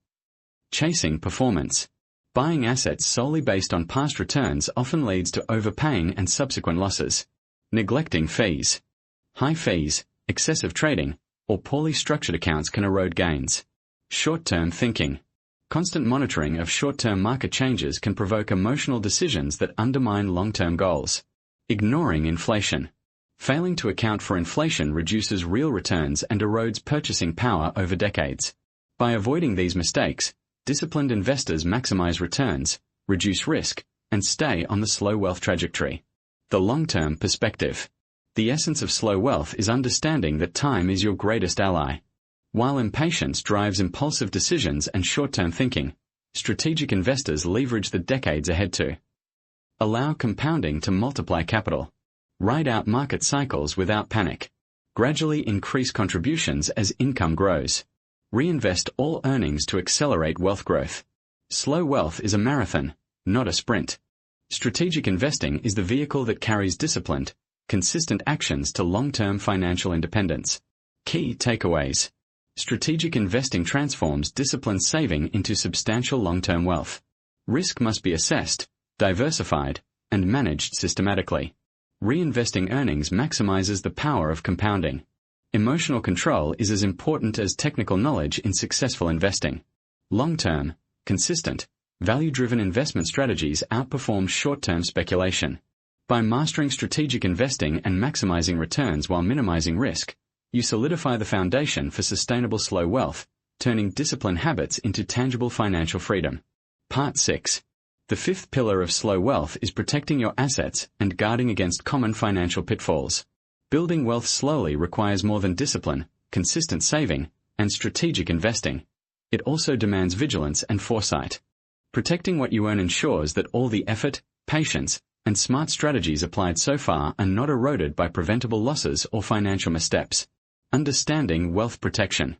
Chasing performance. Buying assets solely based on past returns often leads to overpaying and subsequent losses. Neglecting fees. High fees, excessive trading, or poorly structured accounts can erode gains. Short-term thinking. Constant monitoring of short-term market changes can provoke emotional decisions that undermine long-term goals. Ignoring inflation. Failing to account for inflation reduces real returns and erodes purchasing power over decades. By avoiding these mistakes, disciplined investors maximize returns, reduce risk, and stay on the slow wealth trajectory. The long-term perspective. The essence of slow wealth is understanding that time is your greatest ally. While impatience drives impulsive decisions and short-term thinking, strategic investors leverage the decades ahead to allow compounding to multiply capital, ride out market cycles without panic, gradually increase contributions as income grows, reinvest all earnings to accelerate wealth growth. Slow wealth is a marathon, not a sprint. Strategic investing is the vehicle that carries disciplined, consistent actions to long-term financial independence. Key takeaways. Strategic investing transforms disciplined saving into substantial long-term wealth. Risk must be assessed, diversified, and managed systematically. Reinvesting earnings maximizes the power of compounding. Emotional control is as important as technical knowledge in successful investing. Long-term, consistent, value-driven investment strategies outperform short-term speculation. By mastering strategic investing and maximizing returns while minimizing risk, you solidify the foundation for sustainable slow wealth, turning disciplined habits into tangible financial freedom. Part 6. The fifth pillar of slow wealth is protecting your assets and guarding against common financial pitfalls. Building wealth slowly requires more than discipline, consistent saving, and strategic investing. It also demands vigilance and foresight. Protecting what you earn ensures that all the effort, patience, and smart strategies applied so far are not eroded by preventable losses or financial missteps. Understanding wealth protection.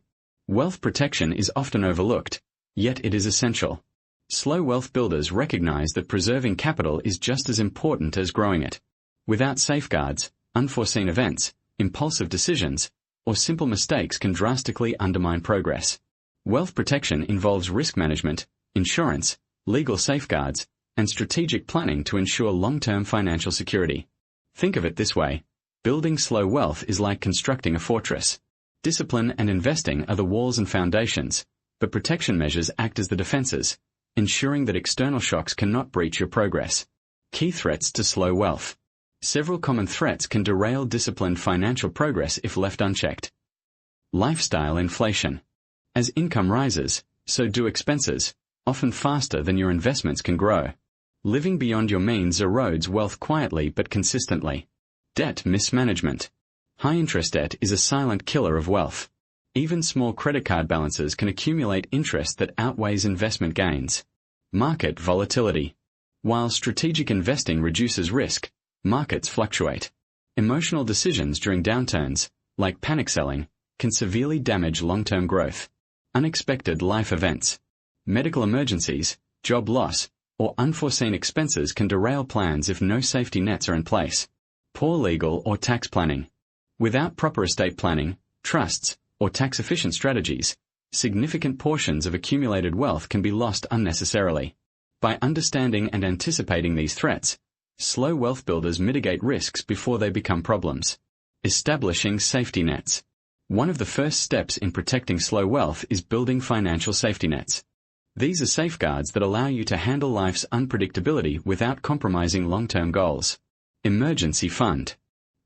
Wealth protection is often overlooked, yet it is essential. Slow wealth builders recognize that preserving capital is just as important as growing it. Without safeguards, unforeseen events, impulsive decisions, or simple mistakes can drastically undermine progress. Wealth protection involves risk management, insurance, legal safeguards, and strategic planning to ensure long-term financial security. Think of it this way. Building slow wealth is like constructing a fortress. Discipline and investing are the walls and foundations, but protection measures act as the defenses, ensuring that external shocks cannot breach your progress. Key threats to slow wealth. Several common threats can derail disciplined financial progress if left unchecked. Lifestyle inflation. As income rises, so do expenses, often faster than your investments can grow. Living beyond your means erodes wealth quietly but consistently. Debt mismanagement. High-interest debt is a silent killer of wealth. Even small credit card balances can accumulate interest that outweighs investment gains. Market volatility. While strategic investing reduces risk, markets fluctuate. Emotional decisions during downturns, like panic selling, can severely damage long-term growth. Unexpected life events. Medical emergencies, job loss, or unforeseen expenses can derail plans if no safety nets are in place. Poor legal or tax planning. Without proper estate planning, trusts, or tax-efficient strategies, significant portions of accumulated wealth can be lost unnecessarily. By understanding and anticipating these threats, slow wealth builders mitigate risks before they become problems. Establishing safety nets. One of the first steps in protecting slow wealth is building financial safety nets. These are safeguards that allow you to handle life's unpredictability without compromising long-term goals. Emergency fund.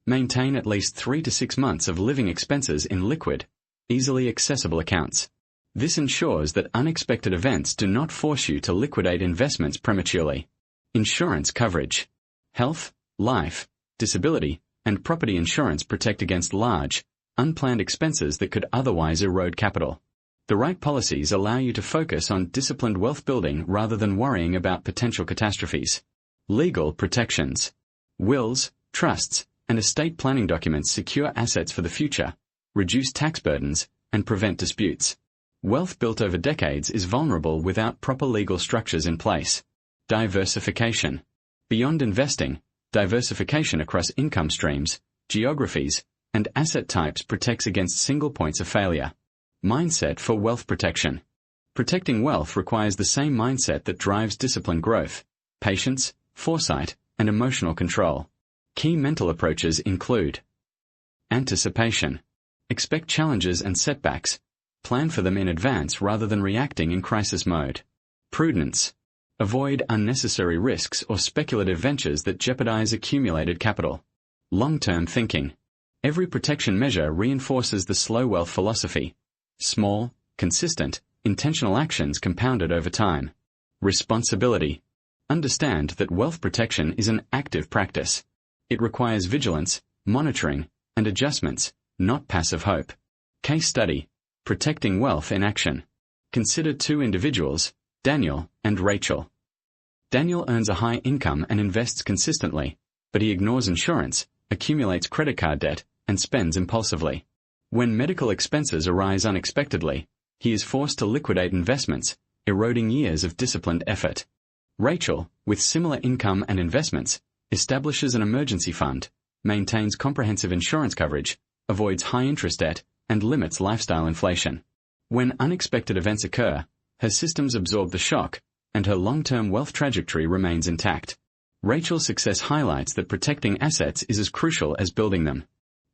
Maintain at least 3 to 6 months of living expenses in liquid, easily accessible accounts. This ensures that unexpected events do not force you to liquidate investments prematurely. Insurance coverage. Health, life, disability, and property insurance protect against large, unplanned expenses that could otherwise erode capital. The right policies allow you to focus on disciplined wealth building rather than worrying about potential catastrophes. Legal protections. Wills, trusts, and estate planning documents secure assets for the future, reduce tax burdens, and prevent disputes. Wealth built over decades is vulnerable without proper legal structures in place. Diversification. Beyond investing, diversification across income streams, geographies, and asset types protects against single points of failure. Mindset for wealth protection. Protecting wealth requires the same mindset that drives disciplined growth, patience, foresight, and emotional control. Key mental approaches include anticipation. Expect challenges and setbacks. Plan for them in advance rather than reacting in crisis mode. Prudence. Avoid unnecessary risks or speculative ventures that jeopardize accumulated capital. Long-term thinking. Every protection measure reinforces the slow wealth philosophy. Small, consistent, intentional actions compounded over time. Responsibility. Understand that wealth protection is an active practice. It requires vigilance, monitoring, and adjustments, not passive hope. Case study. Protecting wealth in action. Consider two individuals, Daniel and Rachel. Daniel earns a high income and invests consistently, but he ignores insurance, accumulates credit card debt, and spends impulsively. When medical expenses arise unexpectedly, he is forced to liquidate investments, eroding years of disciplined effort. Rachel, with similar income and investments, establishes an emergency fund, maintains comprehensive insurance coverage, avoids high-interest debt, and limits lifestyle inflation. When unexpected events occur, her systems absorb the shock, and her long-term wealth trajectory remains intact. Rachel's success highlights that protecting assets is as crucial as building them.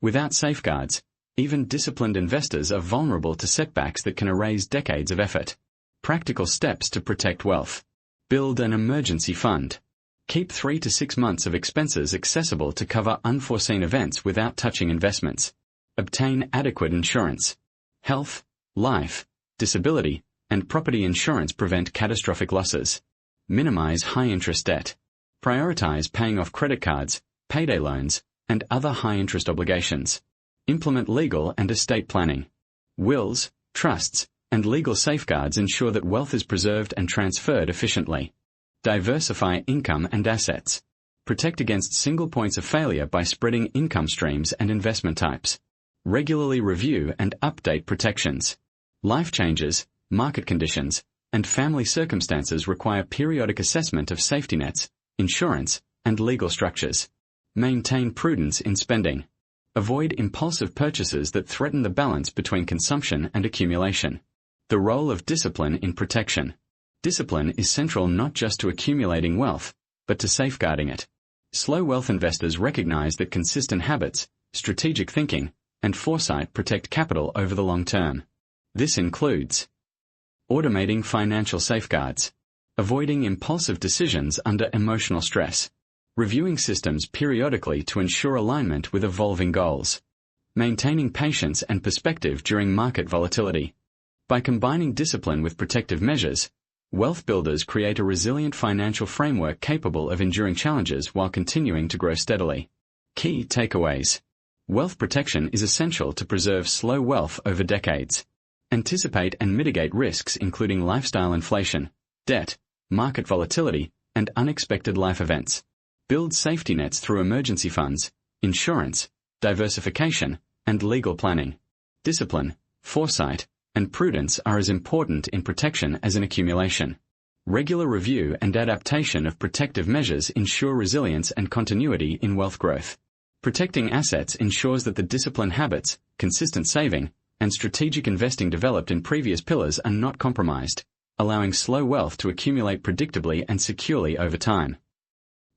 Without safeguards, even disciplined investors are vulnerable to setbacks that can erase decades of effort. Practical steps to protect wealth. Build an emergency fund. Keep 3 to 6 months of expenses accessible to cover unforeseen events without touching investments. Obtain adequate insurance. Health, life, disability, and property insurance prevent catastrophic losses. Minimize high-interest debt. Prioritize paying off credit cards, payday loans, and other high-interest obligations. Implement legal and estate planning. Wills, trusts, and legal safeguards ensure that wealth is preserved and transferred efficiently. Diversify income and assets. Protect against single points of failure by spreading income streams and investment types. Regularly review and update protections. Life changes, market conditions, and family circumstances require periodic assessment of safety nets, insurance, and legal structures. Maintain prudence in spending. Avoid impulsive purchases that threaten the balance between consumption and accumulation. The role of discipline in protection. Discipline is central not just to accumulating wealth, but to safeguarding it. Slow wealth investors recognize that consistent habits, strategic thinking, and foresight protect capital over the long term. This includes automating financial safeguards, avoiding impulsive decisions under emotional stress, reviewing systems periodically to ensure alignment with evolving goals, maintaining patience and perspective during market volatility. By combining discipline with protective measures, wealth builders create a resilient financial framework capable of enduring challenges while continuing to grow steadily. Key takeaways. Wealth protection is essential to preserve slow wealth over decades. Anticipate and mitigate risks including lifestyle inflation, debt, market volatility, and unexpected life events. Build safety nets through emergency funds, insurance, diversification, and legal planning. Discipline, foresight, and prudence are as important in protection as in accumulation. Regular review and adaptation of protective measures ensure resilience and continuity in wealth growth. Protecting assets ensures that the disciplined habits, consistent saving, and strategic investing developed in previous pillars are not compromised, allowing slow wealth to accumulate predictably and securely over time.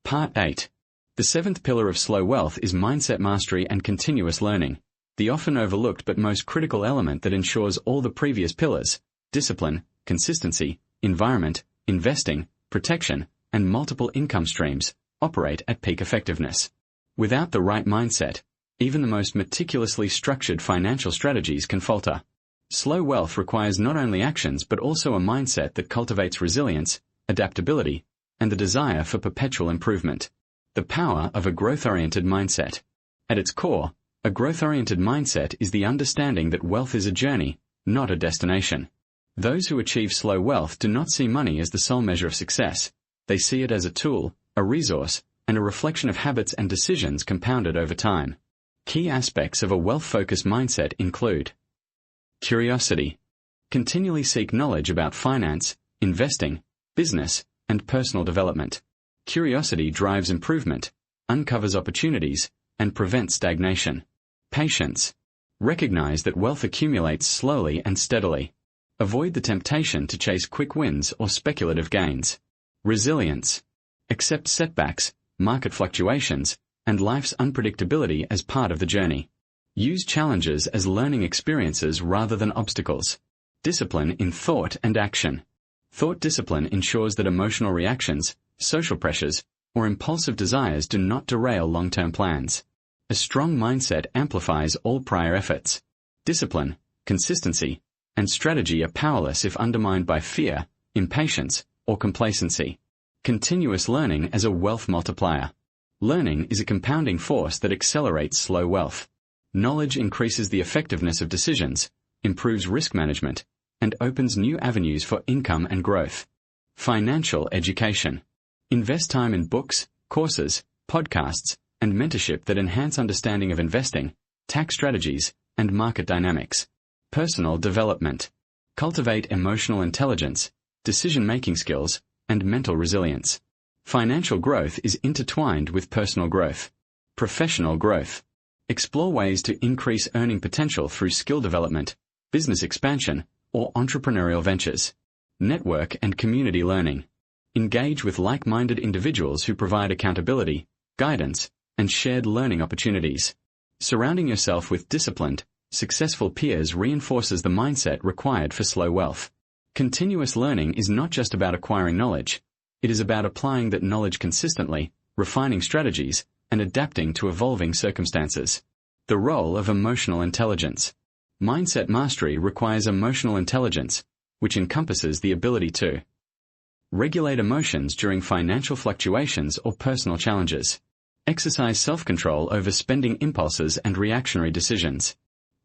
Part 8. The seventh pillar of slow wealth is mindset mastery and continuous learning, the often overlooked but most critical element that ensures all the previous pillars, discipline, consistency, environment, investing, protection, and multiple income streams, operate at peak effectiveness. Without the right mindset, even the most meticulously structured financial strategies can falter. Slow wealth requires not only actions but also a mindset that cultivates resilience, adaptability, and the desire for perpetual improvement. The power of a growth-oriented mindset. At its core, a growth-oriented mindset is the understanding that wealth is a journey, not a destination. Those who achieve slow wealth do not see money as the sole measure of success. They see it as a tool, a resource, and a reflection of habits and decisions compounded over time. Key aspects of a wealth-focused mindset include curiosity. Continually seek knowledge about finance, investing, business, and personal development. Curiosity drives improvement, uncovers opportunities, and prevents stagnation. Patience. Recognize that wealth accumulates slowly and steadily. Avoid the temptation to chase quick wins or speculative gains. Resilience. Accept setbacks, market fluctuations, and life's unpredictability as part of the journey. Use challenges as learning experiences rather than obstacles. Discipline in thought and action. Thought discipline ensures that emotional reactions, social pressures, or impulsive desires do not derail long-term plans. A strong mindset amplifies all prior efforts. Discipline, consistency, and strategy are powerless if undermined by fear, impatience, or complacency. Continuous learning as a wealth multiplier. Learning is a compounding force that accelerates slow wealth. Knowledge increases the effectiveness of decisions, improves risk management, and opens new avenues for income and growth. Financial education. Invest time in books, courses, podcasts, and mentorship that enhance understanding of investing, tax strategies, and market dynamics. Personal development. Cultivate emotional intelligence, decision-making skills, and mental resilience. Financial growth is intertwined with personal growth. Professional growth. Explore ways to increase earning potential through skill development, business expansion, or entrepreneurial ventures. Network and community learning. Engage with like-minded individuals who provide accountability, guidance, and shared learning opportunities. Surrounding yourself with disciplined, successful peers reinforces the mindset required for slow wealth. Continuous learning is not just about acquiring knowledge. It is about applying that knowledge consistently, refining strategies, and adapting to evolving circumstances. The role of emotional intelligence. Mindset mastery requires emotional intelligence, which encompasses the ability to regulate emotions during financial fluctuations or personal challenges, exercise self-control over spending impulses and reactionary decisions,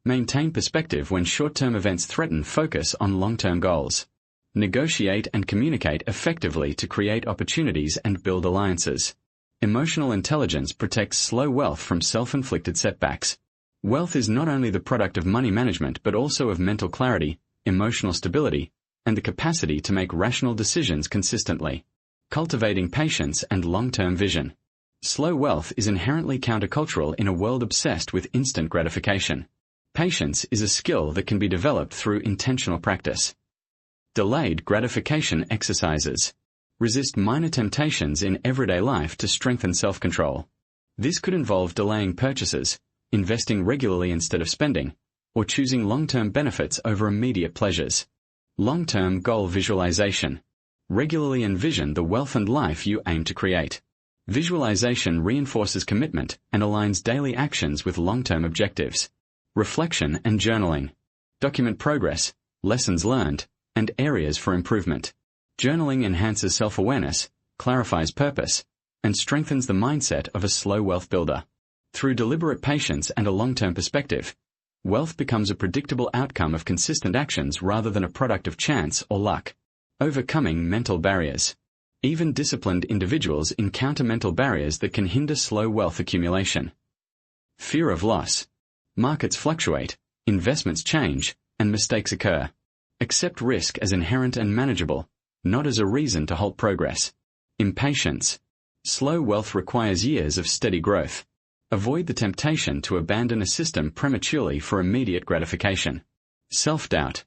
maintain perspective when short-term events threaten focus on long-term goals, negotiate and communicate effectively to create opportunities and build alliances. Emotional intelligence protects slow wealth from self-inflicted setbacks. Wealth is not only the product of money management but also of mental clarity, emotional stability, and the capacity to make rational decisions consistently. Cultivating patience and long-term vision. Slow wealth is inherently countercultural in a world obsessed with instant gratification. Patience is a skill that can be developed through intentional practice. Delayed gratification exercises. Resist minor temptations in everyday life to strengthen self-control. This could involve delaying purchases, investing regularly instead of spending, or choosing long-term benefits over immediate pleasures. Long-term goal visualization. Regularly envision the wealth and life you aim to create. Visualization reinforces commitment and aligns daily actions with long-term objectives. Reflection and journaling. Document progress, lessons learned, and areas for improvement. Journaling enhances self-awareness, clarifies purpose, and strengthens the mindset of a slow wealth builder. Through deliberate patience and a long-term perspective, wealth becomes a predictable outcome of consistent actions rather than a product of chance or luck. Overcoming mental barriers. Even disciplined individuals encounter mental barriers that can hinder slow wealth accumulation. Fear of loss. Markets fluctuate, investments change, and mistakes occur. Accept risk as inherent and manageable, not as a reason to halt progress. Impatience. Slow wealth requires years of steady growth. Avoid the temptation to abandon a system prematurely for immediate gratification. Self-doubt.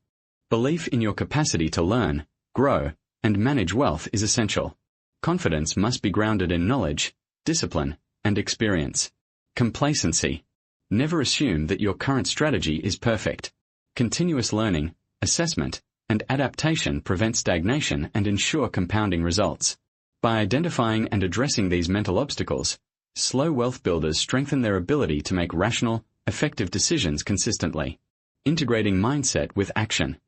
Belief in your capacity to learn, grow, and manage wealth is essential. Confidence must be grounded in knowledge, discipline, and experience. Complacency. Never assume that your current strategy is perfect. Continuous learning, assessment, and adaptation prevent stagnation and ensure compounding results. By identifying and addressing these mental obstacles, slow wealth builders strengthen their ability to make rational, effective decisions consistently. Integrating mindset with action.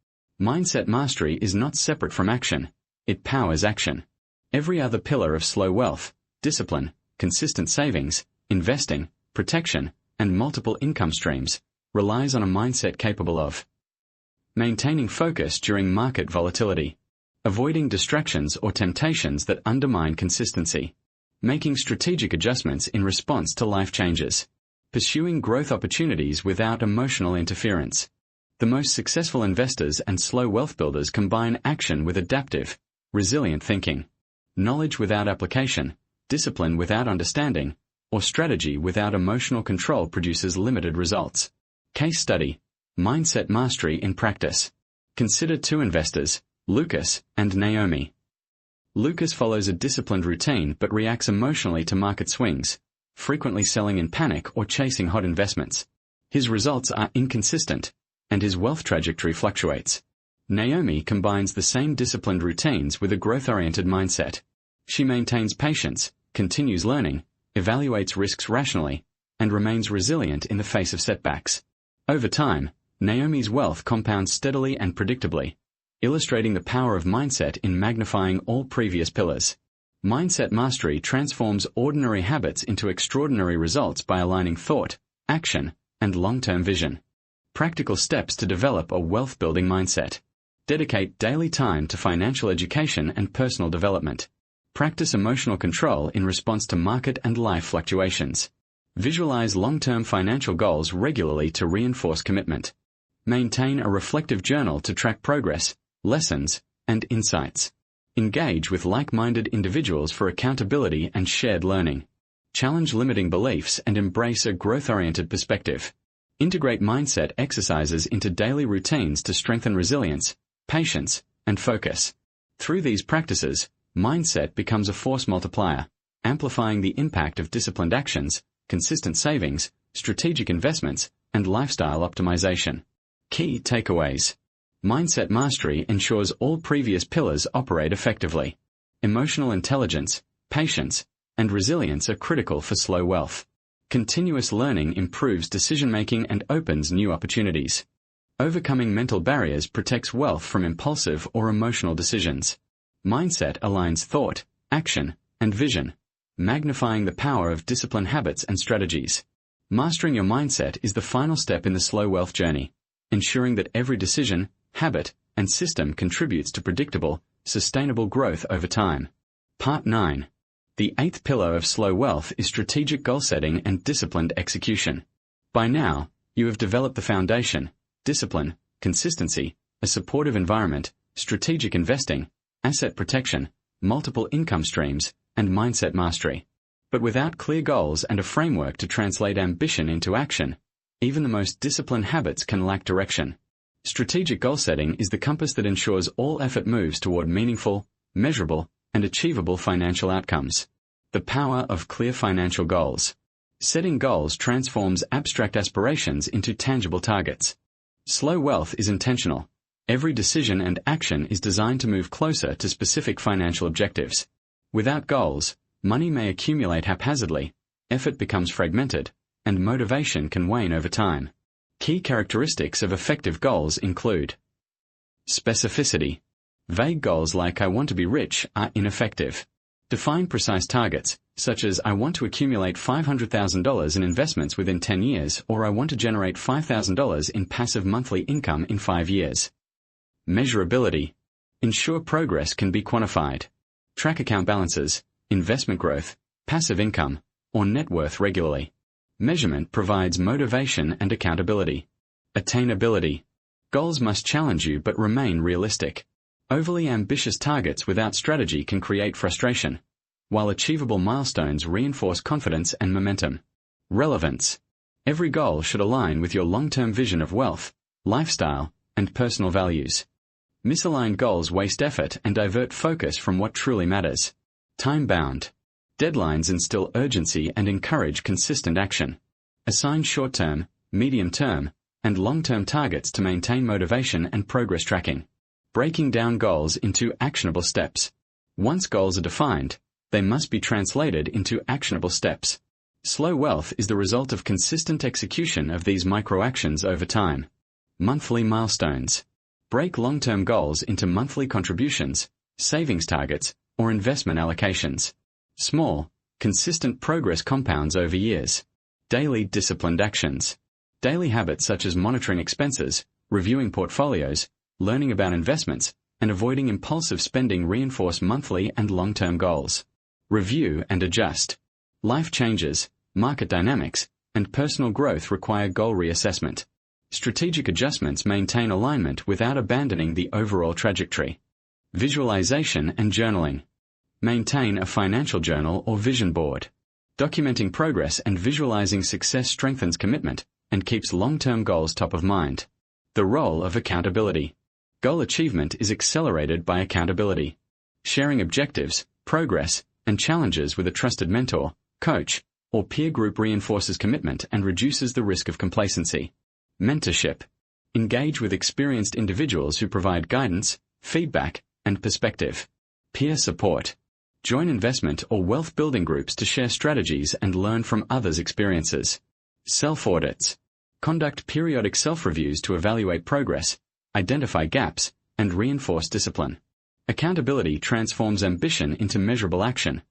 Mindset mastery is not separate from action, it powers action. Every other pillar of slow wealth, discipline, consistent savings, investing, protection, and multiple income streams, relies on a mindset capable of maintaining focus during market volatility, avoiding distractions or temptations that undermine consistency, making strategic adjustments in response to life changes, pursuing growth opportunities without emotional interference. The most successful investors and slow wealth builders combine action with adaptive, resilient thinking. Knowledge without application, discipline without understanding, or strategy without emotional control produces limited results. Case study. Mindset mastery in practice. Consider two investors, Lucas and Naomi. Lucas follows a disciplined routine but reacts emotionally to market swings, frequently selling in panic or chasing hot investments. His results are inconsistent, and his wealth trajectory fluctuates. Naomi combines the same disciplined routines with a growth-oriented mindset. She maintains patience, continues learning, evaluates risks rationally, and remains resilient in the face of setbacks. Over time, Naomi's wealth compounds steadily and predictably, illustrating the power of mindset in magnifying all previous pillars. Mindset mastery transforms ordinary habits into extraordinary results by aligning thought, action, and long-term vision. Practical steps to develop a wealth-building mindset. Dedicate daily time to financial education and personal development. Practice emotional control in response to market and life fluctuations. Visualize long-term financial goals regularly to reinforce commitment. Maintain a reflective journal to track progress, lessons, and insights. Engage with like-minded individuals for accountability and shared learning. Challenge limiting beliefs and embrace a growth-oriented perspective. Integrate mindset exercises into daily routines to strengthen resilience, patience, and focus. Through these practices, mindset becomes a force multiplier, amplifying the impact of disciplined actions, consistent savings, strategic investments, and lifestyle optimization. Key takeaways. Mindset mastery ensures all previous pillars operate effectively. Emotional intelligence, patience, and resilience are critical for slow wealth. Continuous learning improves decision-making and opens new opportunities. Overcoming mental barriers protects wealth from impulsive or emotional decisions. Mindset aligns thought, action, and vision, magnifying the power of disciplined habits and strategies. Mastering your mindset is the final step in the slow wealth journey, ensuring that every decision, habit, and system contributes to predictable, sustainable growth over time. Part 9. The eighth pillar of slow wealth is strategic goal setting and disciplined execution. By now, you have developed the foundation: discipline, consistency, a supportive environment, strategic investing, asset protection, multiple income streams, and mindset mastery. But without clear goals and a framework to translate ambition into action, even the most disciplined habits can lack direction. Strategic goal setting is the compass that ensures all effort moves toward meaningful, measurable, and achievable financial outcomes. The power of clear financial goals. Setting goals transforms abstract aspirations into tangible targets. Slow wealth is intentional. Every decision and action is designed to move closer to specific financial objectives. Without goals, money may accumulate haphazardly, effort becomes fragmented, and motivation can wane over time. Key characteristics of effective goals include specificity. Vague goals like "I want to be rich" are ineffective. Define precise targets, such as "I want to accumulate $500,000 in investments within 10 years" or "I want to generate $5,000 in passive monthly income in 5 years." Measurability. Ensure progress can be quantified. Track account balances, investment growth, passive income, or net worth regularly. Measurement provides motivation and accountability. Attainability. Goals must challenge you but remain realistic. Overly ambitious targets without strategy can create frustration, while achievable milestones reinforce confidence and momentum. Relevance. Every goal should align with your long-term vision of wealth, lifestyle, and personal values. Misaligned goals waste effort and divert focus from what truly matters. Time-bound. Deadlines instill urgency and encourage consistent action. Assign short-term, medium-term, and long-term targets to maintain motivation and progress tracking. Breaking down goals into actionable steps. Once goals are defined, they must be translated into actionable steps. Slow wealth is the result of consistent execution of these micro-actions over time. Monthly milestones. Break long-term goals into monthly contributions, savings targets, or investment allocations. Small, consistent progress compounds over years. Daily disciplined actions. Daily habits such as monitoring expenses, reviewing portfolios, learning about investments, and avoiding impulsive spending reinforce monthly and long-term goals. Review and adjust. Life changes, market dynamics, and personal growth require goal reassessment. Strategic adjustments maintain alignment without abandoning the overall trajectory. Visualization and journaling. Maintain a financial journal or vision board. Documenting progress and visualizing success strengthens commitment and keeps long-term goals top of mind. The role of accountability. Goal achievement is accelerated by accountability. Sharing objectives, progress, and challenges with a trusted mentor, coach, or peer group reinforces commitment and reduces the risk of complacency. Mentorship. Engage with experienced individuals who provide guidance, feedback, and perspective. Peer support. Join investment or wealth-building groups to share strategies and learn from others' experiences. Self-audits. Conduct periodic self-reviews to evaluate progress, identify gaps, and reinforce discipline. Accountability transforms ambition into measurable action,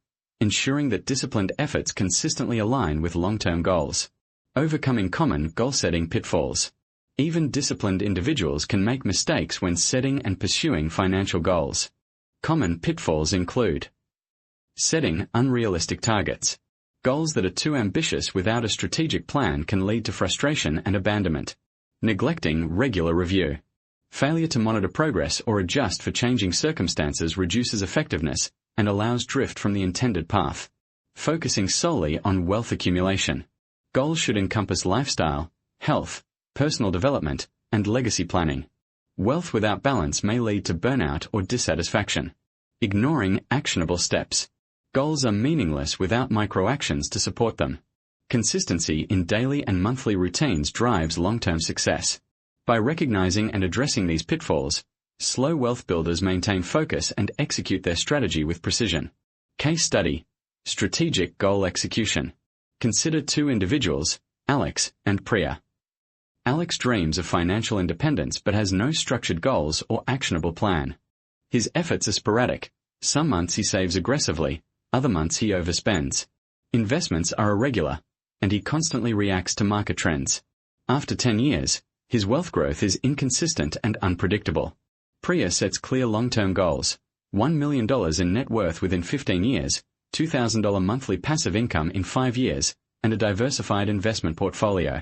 ensuring that disciplined efforts consistently align with long-term goals. Overcoming common goal-setting pitfalls. Even disciplined individuals can make mistakes when setting and pursuing financial goals. Common pitfalls include setting unrealistic targets. Goals that are too ambitious without a strategic plan can lead to frustration and abandonment. Neglecting regular review. Failure to monitor progress or adjust for changing circumstances reduces effectiveness and allows drift from the intended path. Focusing solely on wealth accumulation. Goals should encompass lifestyle, health, personal development, and legacy planning. Wealth without balance may lead to burnout or dissatisfaction. Ignoring actionable steps. Goals are meaningless without micro-actions to support them. Consistency in daily and monthly routines drives long-term success. By recognizing and addressing these pitfalls, slow wealth builders maintain focus and execute their strategy with precision. Case study. Strategic goal execution. Consider two individuals, Alex and Priya. Alex dreams of financial independence but has no structured goals or actionable plan. His efforts are sporadic. Some months he saves aggressively, other months he overspends. Investments are irregular, and he constantly reacts to market trends. After 10 years, his wealth growth is inconsistent and unpredictable. Priya sets clear long-term goals: $1 million in net worth within 15 years, $2,000 monthly passive income in 5 years, and a diversified investment portfolio.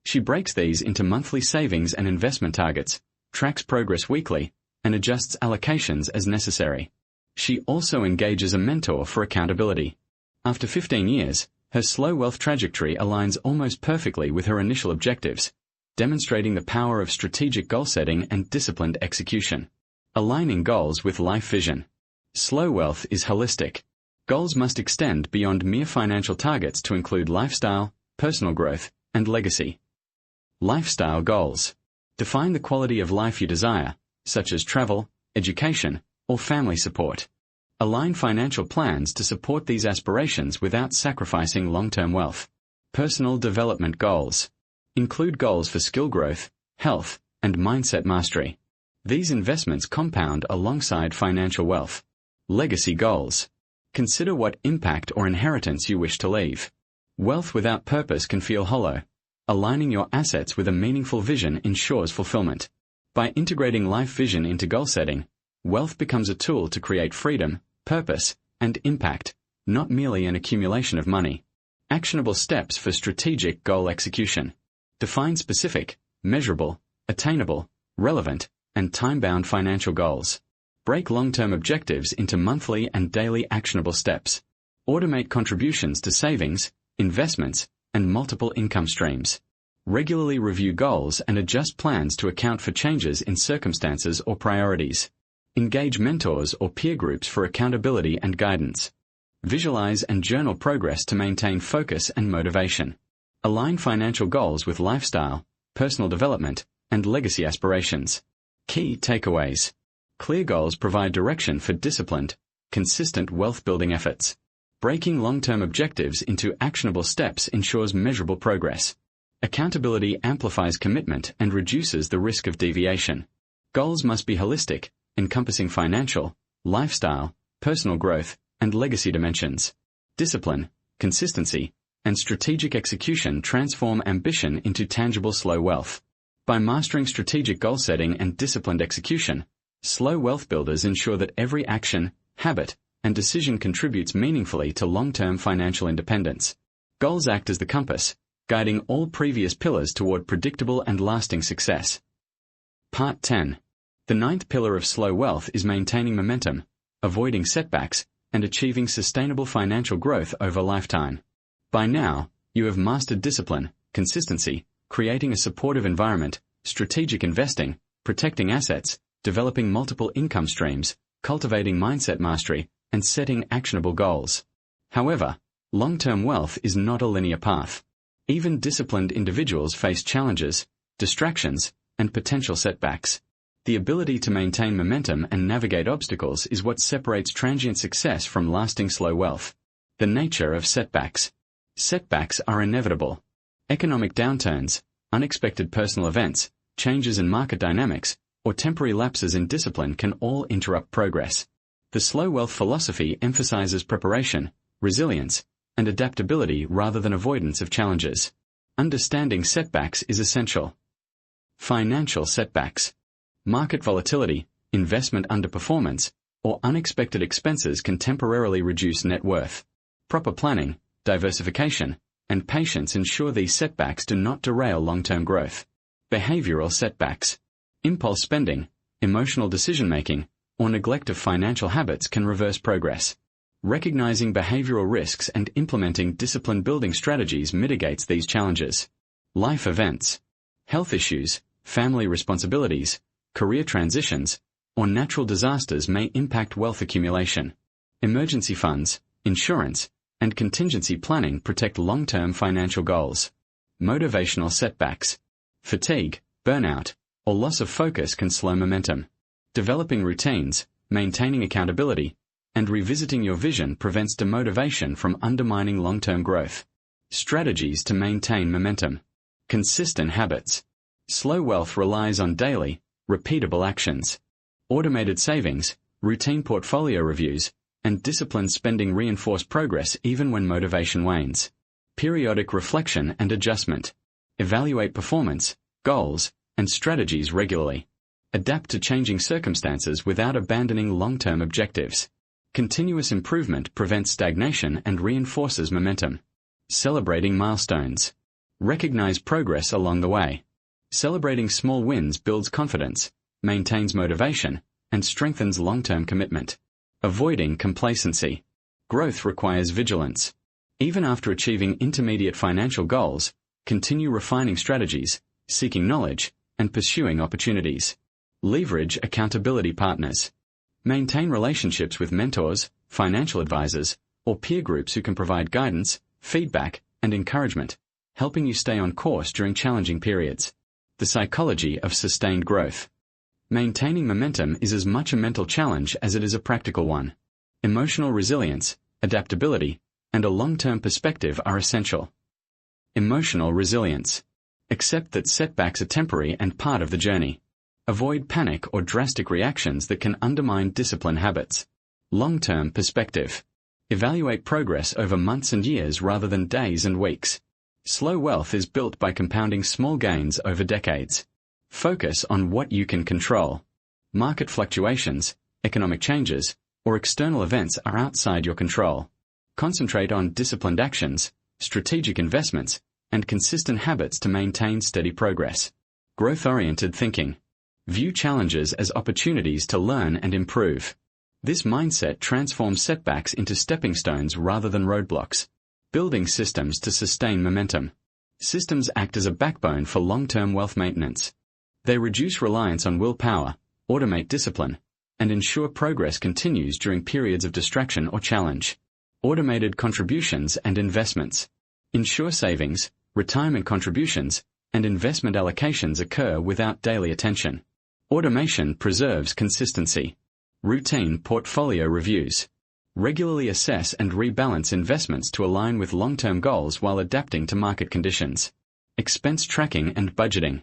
She breaks these into monthly savings and investment targets, tracks progress weekly, and adjusts allocations as necessary. She also engages a mentor for accountability. After 15 years, her slow wealth trajectory aligns almost perfectly with her initial objectives, demonstrating the power of strategic goal setting and disciplined execution. Aligning goals with life vision. Slow wealth is holistic. Goals must extend beyond mere financial targets to include lifestyle, personal growth, and legacy. Lifestyle goals. Define the quality of life you desire, such as travel, education, or family support. Align financial plans to support these aspirations without sacrificing long-term wealth. Personal development goals. Include goals for skill growth, health, and mindset mastery. These investments compound alongside financial wealth. Legacy goals. Consider what impact or inheritance you wish to leave. Wealth without purpose can feel hollow. Aligning your assets with a meaningful vision ensures fulfillment. By integrating life vision into goal setting, wealth becomes a tool to create freedom, purpose, and impact, not merely an accumulation of money. Actionable steps for strategic goal execution. Define specific, measurable, attainable, relevant, and time-bound financial goals. Break long-term objectives into monthly and daily actionable steps. Automate contributions to savings, investments, and multiple income streams. Regularly review goals and adjust plans to account for changes in circumstances or priorities. Engage mentors or peer groups for accountability and guidance. Visualize and journal progress to maintain focus and motivation. Align financial goals with lifestyle, personal development, and legacy aspirations. Key takeaways. Clear goals provide direction for disciplined, consistent wealth-building efforts. Breaking long-term objectives into actionable steps ensures measurable progress. Accountability amplifies commitment and reduces the risk of deviation. Goals must be holistic, encompassing financial, lifestyle, personal growth, and legacy dimensions. Discipline, consistency, and strategic execution transform ambition into tangible slow wealth. By mastering strategic goal setting and disciplined execution, slow wealth builders ensure that every action, habit, and decision contributes meaningfully to long-term financial independence. Goals act as the compass, guiding all previous pillars toward predictable and lasting success. Part 10. The ninth pillar of slow wealth is maintaining momentum, avoiding setbacks, and achieving sustainable financial growth over lifetime. By now, you have mastered discipline, consistency, creating a supportive environment, strategic investing, protecting assets, developing multiple income streams, cultivating mindset mastery, and setting actionable goals. However, long-term wealth is not a linear path. Even disciplined individuals face challenges, distractions, and potential setbacks. The ability to maintain momentum and navigate obstacles is what separates transient success from lasting slow wealth. The nature of setbacks. Setbacks are inevitable. Economic downturns, unexpected personal events, changes in market dynamics, or temporary lapses in discipline can all interrupt progress. The slow wealth philosophy emphasizes preparation, resilience, and adaptability rather than avoidance of challenges. Understanding setbacks is essential. Financial setbacks. Market volatility, investment underperformance, or unexpected expenses can temporarily reduce net worth. Proper planning, diversification, and patience ensure these setbacks do not derail long-term growth. Behavioral setbacks. Impulse spending, emotional decision-making, or neglect of financial habits can reverse progress. Recognizing behavioral risks and implementing discipline-building strategies mitigates these challenges. Life events. Health issues, family responsibilities, career transitions, or natural disasters may impact wealth accumulation. Emergency funds, insurance, and contingency planning protect long-term financial goals. Motivational setbacks. Fatigue, burnout, or loss of focus can slow momentum. Developing routines, maintaining accountability, and revisiting your vision prevents demotivation from undermining long-term growth. Strategies to maintain momentum. Consistent habits. Slow wealth relies on daily, repeatable actions. Automated savings, routine portfolio reviews, and disciplined spending reinforce progress even when motivation wanes. Periodic reflection and adjustment. Evaluate performance, goals, and strategies regularly. Adapt to changing circumstances without abandoning long-term objectives. Continuous improvement prevents stagnation and reinforces momentum. Celebrating milestones. Recognize progress along the way. Celebrating small wins builds confidence, maintains motivation, and strengthens long-term commitment. Avoiding complacency. Growth requires vigilance. Even after achieving intermediate financial goals, continue refining strategies, seeking knowledge, and pursuing opportunities. Leverage accountability partners. Maintain relationships with mentors, financial advisors, or peer groups who can provide guidance, feedback, and encouragement, helping you stay on course during challenging periods. The psychology of sustained growth. Maintaining momentum is as much a mental challenge as it is a practical one. Emotional resilience, adaptability, and a long-term perspective are essential. Emotional resilience. Accept that setbacks are temporary and part of the journey. Avoid panic or drastic reactions that can undermine discipline habits. Long-term perspective. Evaluate progress over months and years rather than days and weeks. Slow wealth is built by compounding small gains over decades. Focus on what you can control. Market fluctuations, economic changes, or external events are outside your control. Concentrate on disciplined actions, strategic investments, and consistent habits to maintain steady progress. Growth-oriented thinking. View challenges as opportunities to learn and improve. This mindset transforms setbacks into stepping stones rather than roadblocks. Building systems to sustain momentum. Systems act as a backbone for long-term wealth maintenance. They reduce reliance on willpower, automate discipline, and ensure progress continues during periods of distraction or challenge. Automated contributions and investments. Ensure savings, retirement contributions, and investment allocations occur without daily attention. Automation preserves consistency. Routine portfolio reviews. Regularly assess and rebalance investments to align with long-term goals while adapting to market conditions. Expense tracking and budgeting.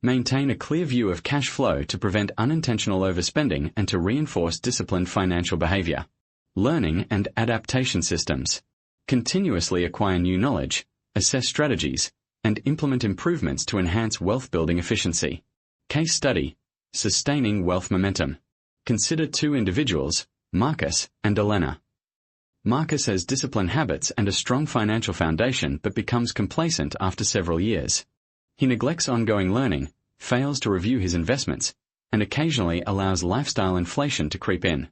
Maintain a clear view of cash flow to prevent unintentional overspending and to reinforce disciplined financial behavior. Learning and adaptation systems. Continuously acquire new knowledge, assess strategies, and implement improvements to enhance wealth-building efficiency. Case study. Sustaining wealth momentum. Consider two individuals, Marcus and Elena. Marcus has disciplined habits and a strong financial foundation but becomes complacent after several years. He neglects ongoing learning, fails to review his investments, and occasionally allows lifestyle inflation to creep in.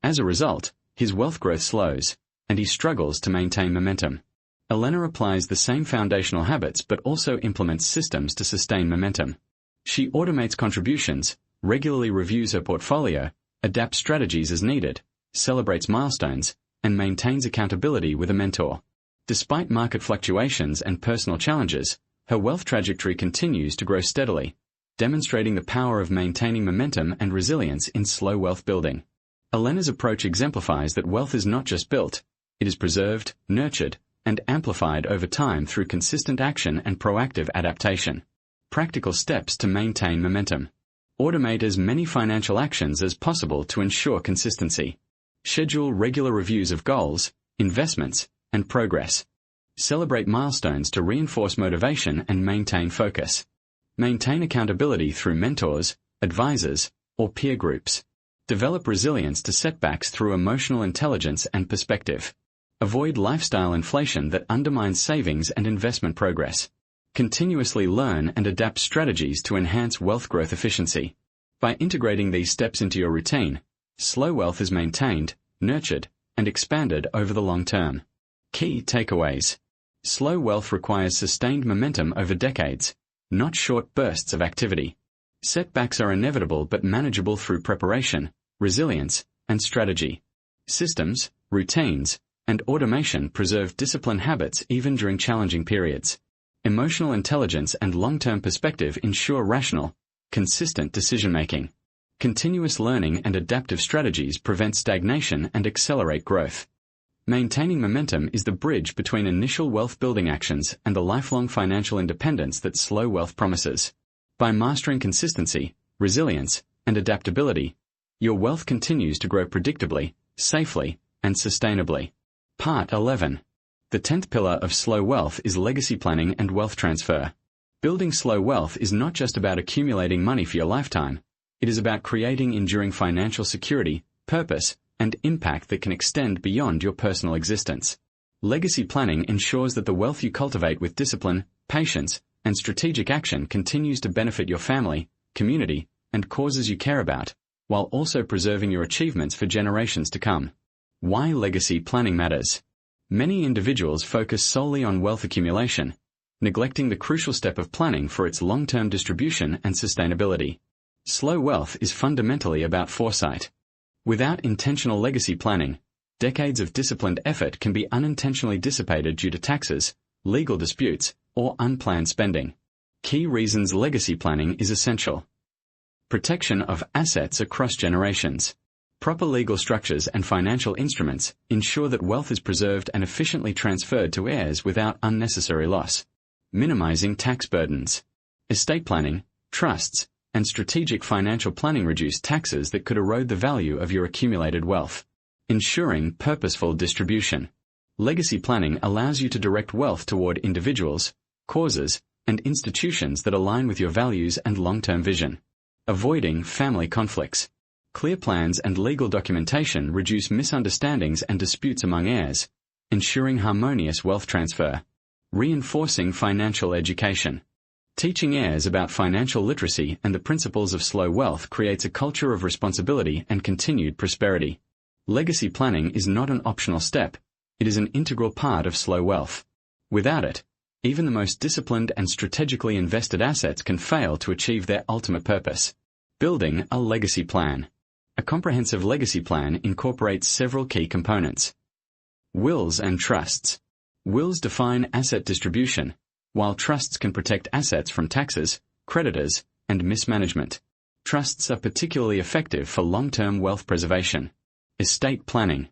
As a result, his wealth growth slows, and he struggles to maintain momentum. Elena applies the same foundational habits but also implements systems to sustain momentum. She automates contributions, regularly reviews her portfolio, adapts strategies as needed, celebrates milestones, and maintains accountability with a mentor. Despite market fluctuations and personal challenges, her wealth trajectory continues to grow steadily, demonstrating the power of maintaining momentum and resilience in slow wealth building. Elena's approach exemplifies that wealth is not just built, it is preserved, nurtured, and amplified over time through consistent action and proactive adaptation. Practical steps to maintain momentum. Automate as many financial actions as possible to ensure consistency. Schedule regular reviews of goals, investments, and progress. Celebrate milestones to reinforce motivation and maintain focus. Maintain accountability through mentors, advisors, or peer groups. Develop resilience to setbacks through emotional intelligence and perspective. Avoid lifestyle inflation that undermines savings and investment progress. Continuously learn and adapt strategies to enhance wealth growth efficiency. By integrating these steps into your routine, slow wealth is maintained, nurtured, and expanded over the long term. Key takeaways. Slow wealth requires sustained momentum over decades, not short bursts of activity. Setbacks are inevitable but manageable through preparation, resilience, and strategy. Systems, routines, and automation preserve discipline habits even during challenging periods. Emotional intelligence and long-term perspective ensure rational, consistent decision-making. Continuous learning and adaptive strategies prevent stagnation and accelerate growth. Maintaining momentum is the bridge between initial wealth-building actions and the lifelong financial independence that slow wealth promises. By mastering consistency, resilience, and adaptability, your wealth continues to grow predictably, safely, and sustainably. Part 11. The 10th pillar of slow wealth is legacy planning and wealth transfer. Building slow wealth is not just about accumulating money for your lifetime. It is about creating enduring financial security, purpose, and impact that can extend beyond your personal existence. Legacy planning ensures that the wealth you cultivate with discipline, patience, and strategic action continues to benefit your family, community, and causes you care about, while also preserving your achievements for generations to come. Why legacy planning matters. Many individuals focus solely on wealth accumulation, neglecting the crucial step of planning for its long-term distribution and sustainability. Slow wealth is fundamentally about foresight. Without intentional legacy planning, decades of disciplined effort can be unintentionally dissipated due to taxes, legal disputes, or unplanned spending. Key reasons legacy planning is essential. Protection of assets across generations. Proper legal structures and financial instruments ensure that wealth is preserved and efficiently transferred to heirs without unnecessary loss. Minimizing tax burdens. Estate planning, trusts, and strategic financial planning reduce taxes that could erode the value of your accumulated wealth. Ensuring purposeful distribution. Legacy planning allows you to direct wealth toward individuals, causes, and institutions that align with your values and long-term vision. Avoiding family conflicts. Clear plans and legal documentation reduce misunderstandings and disputes among heirs, ensuring harmonious wealth transfer. Reinforcing financial education. Teaching heirs about financial literacy and the principles of slow wealth creates a culture of responsibility and continued prosperity. Legacy planning is not an optional step, it is an integral part of slow wealth. Without it, even the most disciplined and strategically invested assets can fail to achieve their ultimate purpose. Building a legacy plan. A comprehensive legacy plan incorporates several key components. Wills and trusts. Wills define asset distribution, while trusts can protect assets from taxes, creditors, and mismanagement. Trusts are particularly effective for long-term wealth preservation. Estate planning.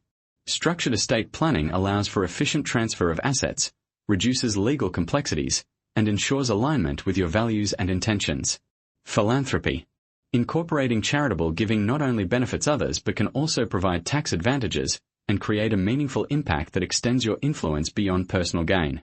Structured estate planning allows for efficient transfer of assets, reduces legal complexities, and ensures alignment with your values and intentions. Philanthropy. Incorporating charitable giving not only benefits others but can also provide tax advantages and create a meaningful impact that extends your influence beyond personal gain.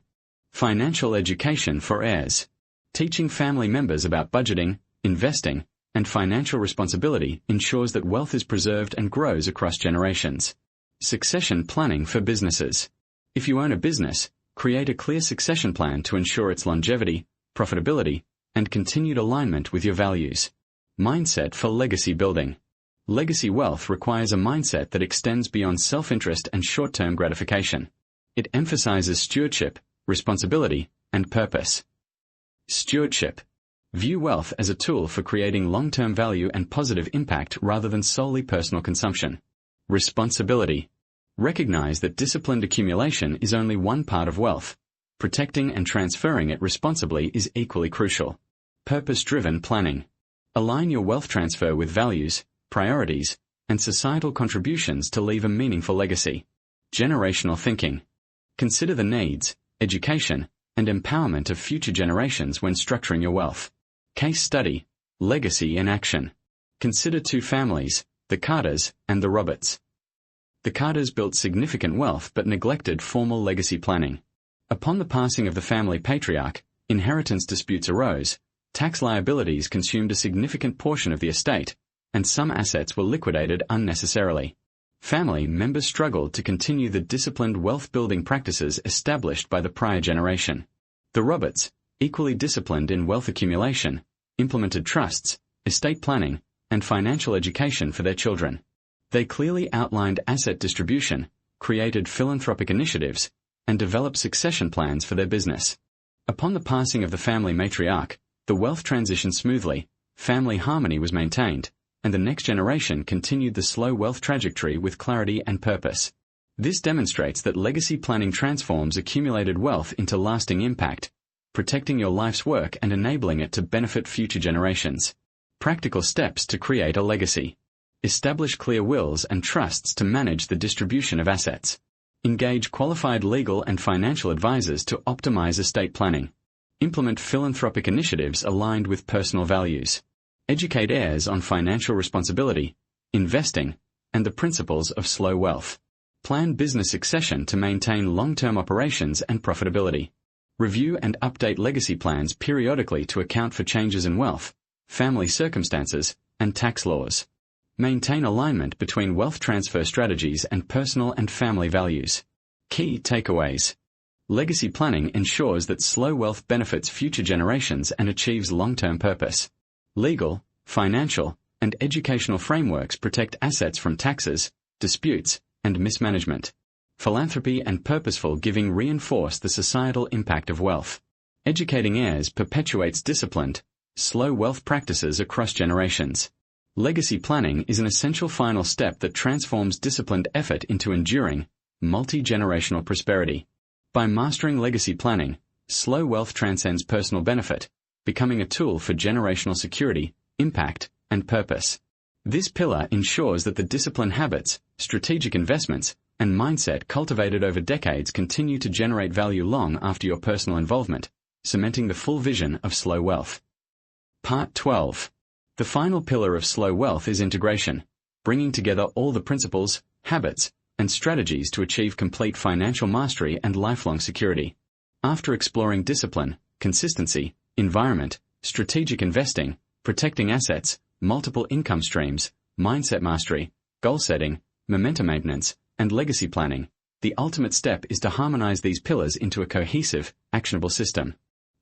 Financial education for heirs. Teaching family members about budgeting, investing, and financial responsibility ensures that wealth is preserved and grows across generations. Succession planning for businesses. If you own a business, create a clear succession plan to ensure its longevity, profitability, and continued alignment with your values. Mindset for legacy building. Legacy wealth requires a mindset that extends beyond self-interest and short-term gratification. It emphasizes stewardship, responsibility, and purpose. Stewardship. View wealth as a tool for creating long-term value and positive impact rather than solely personal consumption. Responsibility. Recognize that disciplined accumulation is only one part of wealth. Protecting and transferring it responsibly is equally crucial. Purpose-driven planning. Align your wealth transfer with values, priorities, and societal contributions to leave a meaningful legacy. Generational thinking. Consider the needs, education, and empowerment of future generations when structuring your wealth. Case study: legacy in action. Consider two families, the Carters and the Roberts. The Carters built significant wealth but neglected formal legacy planning. Upon the passing of the family patriarch, inheritance disputes arose, tax liabilities consumed a significant portion of the estate, and some assets were liquidated unnecessarily. Family members struggled to continue the disciplined wealth-building practices established by the prior generation. The Roberts, equally disciplined in wealth accumulation, implemented trusts, estate planning, and financial education for their children. They clearly outlined asset distribution, created philanthropic initiatives, and developed succession plans for their business. Upon the passing of the family matriarch, the wealth transitioned smoothly, family harmony was maintained, and the next generation continued the slow wealth trajectory with clarity and purpose. This demonstrates that legacy planning transforms accumulated wealth into lasting impact, protecting your life's work and enabling it to benefit future generations. Practical steps to create a legacy. Establish clear wills and trusts to manage the distribution of assets. Engage qualified legal and financial advisors to optimize estate planning. Implement philanthropic initiatives aligned with personal values. Educate heirs on financial responsibility, investing, and the principles of slow wealth. Plan business succession to maintain long-term operations and profitability. Review and update legacy plans periodically to account for changes in wealth, family circumstances, and tax laws. Maintain alignment between wealth transfer strategies and personal and family values. Key takeaways. Legacy planning ensures that slow wealth benefits future generations and achieves long-term purpose. Legal, financial, and educational frameworks protect assets from taxes, disputes, and mismanagement. Philanthropy and purposeful giving reinforce the societal impact of wealth. Educating heirs perpetuates disciplined, slow wealth practices across generations. Legacy planning is an essential final step that transforms disciplined effort into enduring, multi-generational prosperity. By mastering legacy planning, slow wealth transcends personal benefit, becoming a tool for generational security, impact, and purpose. This pillar ensures that the disciplined habits, strategic investments, and mindset cultivated over decades continue to generate value long after your personal involvement, cementing the full vision of slow wealth. Part 12. The final pillar of slow wealth is integration, bringing together all the principles, habits, and strategies to achieve complete financial mastery and lifelong security. After exploring discipline, consistency, environment, strategic investing, protecting assets, multiple income streams, mindset mastery, goal setting, momentum maintenance, and legacy planning, the ultimate step is to harmonize these pillars into a cohesive, actionable system.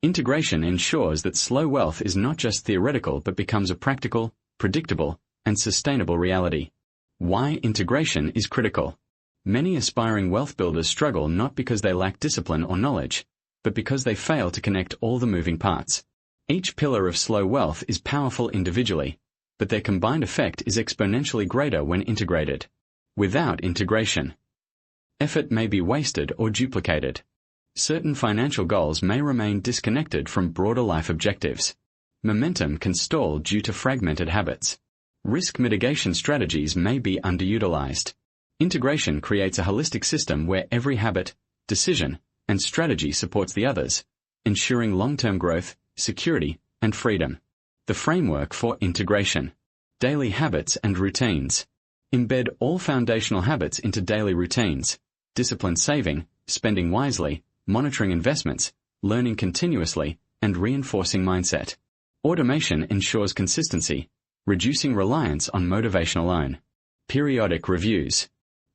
Integration ensures that slow wealth is not just theoretical but becomes a practical, predictable, and sustainable reality. Why integration is critical. Many aspiring wealth builders struggle not because they lack discipline or knowledge, but because they fail to connect all the moving parts. Each pillar of slow wealth is powerful individually, but their combined effect is exponentially greater when integrated. Without integration, effort may be wasted or duplicated. Certain financial goals may remain disconnected from broader life objectives. Momentum can stall due to fragmented habits. Risk mitigation strategies may be underutilized. Integration creates a holistic system where every habit, decision, and strategy supports the others, ensuring long-term growth, security, and freedom. The framework for integration. Daily habits and routines. Embed all foundational habits into daily routines. Disciplined saving, spending wisely, monitoring investments, learning continuously, and reinforcing mindset. Automation ensures consistency, reducing reliance on motivation alone. Periodic reviews.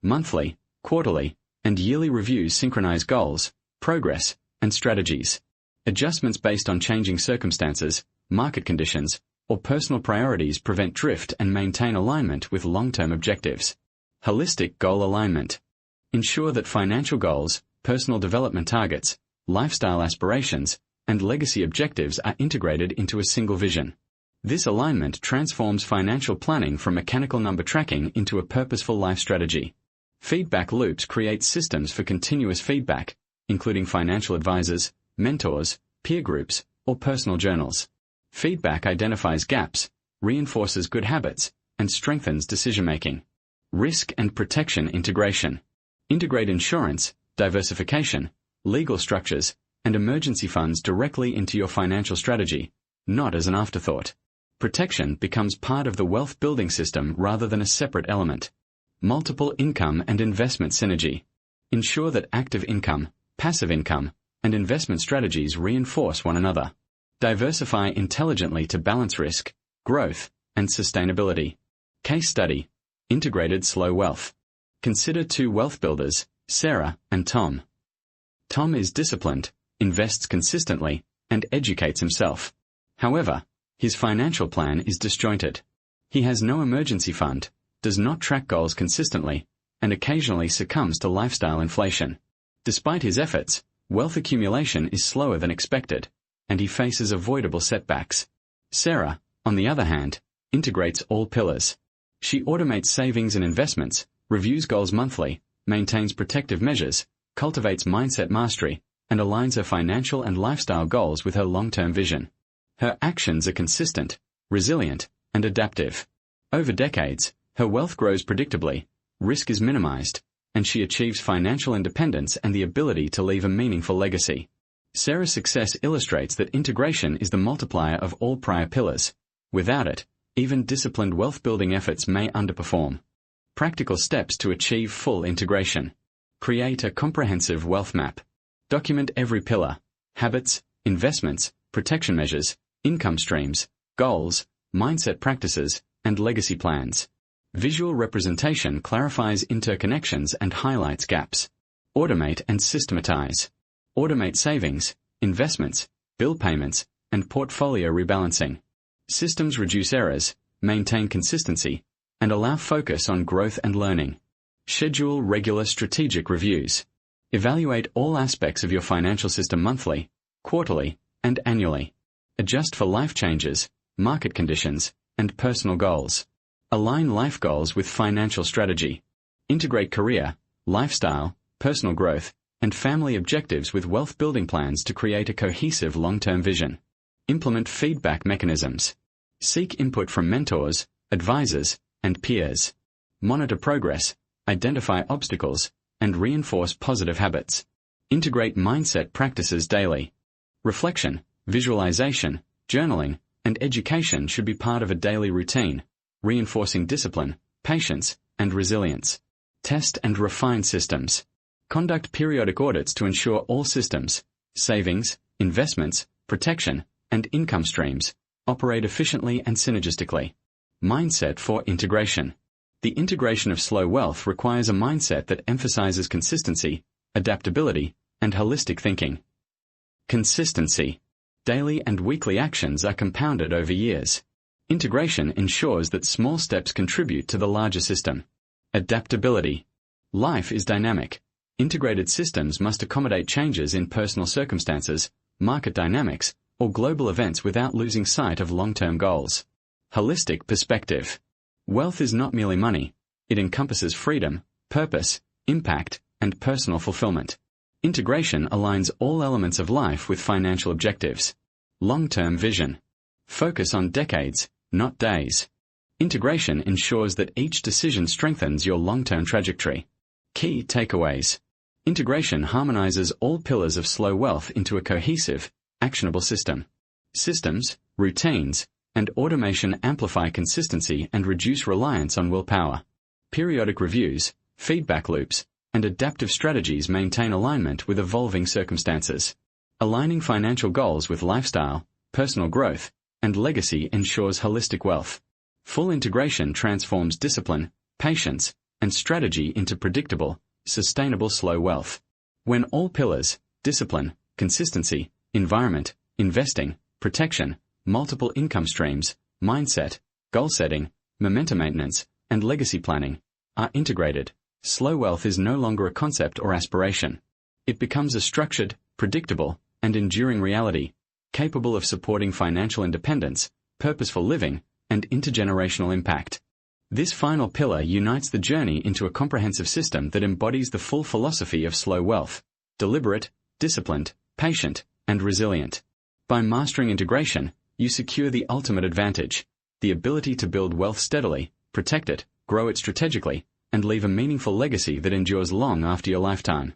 Monthly, quarterly, and yearly reviews synchronize goals, progress, and strategies. Adjustments based on changing circumstances, market conditions, or personal priorities prevent drift and maintain alignment with long-term objectives. Holistic goal alignment. Ensure that financial goals, personal development targets, lifestyle aspirations, and legacy objectives are integrated into a single vision. This alignment transforms financial planning from mechanical number tracking into a purposeful life strategy. Feedback loops create systems for continuous feedback, including financial advisors, mentors, peer groups, or personal journals. Feedback identifies gaps, reinforces good habits, and strengthens decision-making. Risk and protection integration. Integrate insurance, diversification, legal structures, and emergency funds directly into your financial strategy, not as an afterthought. Protection becomes part of the wealth-building system rather than a separate element. Multiple income and investment synergy. Ensure that active income, passive income, and investment strategies reinforce one another. Diversify intelligently to balance risk, growth, and sustainability. Case study: integrated slow wealth. Consider two wealth builders, Sarah and Tom. Tom is disciplined, invests consistently, and educates himself. However, his financial plan is disjointed. He has no emergency fund, does not track goals consistently, and occasionally succumbs to lifestyle inflation. Despite his efforts, wealth accumulation is slower than expected, and he faces avoidable setbacks. Sarah, on the other hand, integrates all pillars. She automates savings and investments, reviews goals monthly, maintains protective measures, cultivates mindset mastery, and aligns her financial and lifestyle goals with her long-term vision. Her actions are consistent, resilient, and adaptive. Over decades, her wealth grows predictably, risk is minimized, and she achieves financial independence and the ability to leave a meaningful legacy. Sarah's success illustrates that integration is the multiplier of all prior pillars. Without it, even disciplined wealth-building efforts may underperform. Practical steps to achieve full integration. Create a comprehensive wealth map. Document every pillar: habits, investments, protection measures, income streams, goals, mindset practices, and legacy plans. Visual representation clarifies interconnections and highlights gaps. Automate and systematize. Automate savings, investments, bill payments, and portfolio rebalancing. Systems reduce errors, maintain consistency, and allow focus on growth and learning. Schedule regular strategic reviews. Evaluate all aspects of your financial system monthly, quarterly, and annually. Adjust for life changes, market conditions, and personal goals. Align life goals with financial strategy. Integrate career, lifestyle, personal growth, and family objectives with wealth-building plans to create a cohesive long-term vision. Implement feedback mechanisms. Seek input from mentors, advisors, and peers. Monitor progress, identify obstacles, and reinforce positive habits. Integrate mindset practices daily. Reflection, visualization, journaling, and education should be part of a daily routine, reinforcing discipline, patience, and resilience. Test and refine systems. Conduct periodic audits to ensure all systems, savings, investments, protection, and income streams, operate efficiently and synergistically. Mindset for integration. The integration of slow wealth requires a mindset that emphasizes consistency, adaptability, and holistic thinking. Consistency. Daily and weekly actions are compounded over years. Integration ensures that small steps contribute to the larger system. Adaptability. Life is dynamic. Integrated systems must accommodate changes in personal circumstances, market dynamics, or global events without losing sight of long-term goals. Holistic perspective. Wealth is not merely money. It encompasses freedom, purpose, impact, and personal fulfillment. Integration aligns all elements of life with financial objectives. Long-term vision. Focus on decades, not days. Integration ensures that each decision strengthens your long-term trajectory. Key takeaways. Integration harmonizes all pillars of slow wealth into a cohesive, actionable system. Systems, routines, and automation amplify consistency and reduce reliance on willpower. Periodic reviews, feedback loops, and adaptive strategies maintain alignment with evolving circumstances. Aligning financial goals with lifestyle, personal growth, and legacy ensures holistic wealth. Full integration transforms discipline, patience, and strategy into predictable, sustainable slow wealth. When all pillars, discipline, consistency, environment, investing, protection, multiple income streams, mindset, goal setting, momentum maintenance, and legacy planning, are integrated, slow wealth is no longer a concept or aspiration. It becomes a structured, predictable, and enduring reality, capable of supporting financial independence, purposeful living, and intergenerational impact. This final pillar unites the journey into a comprehensive system that embodies the full philosophy of slow wealth: deliberate, disciplined, patient, and resilient. By mastering integration, you secure the ultimate advantage: the ability to build wealth steadily, protect it, grow it strategically, and leave a meaningful legacy that endures long after your lifetime.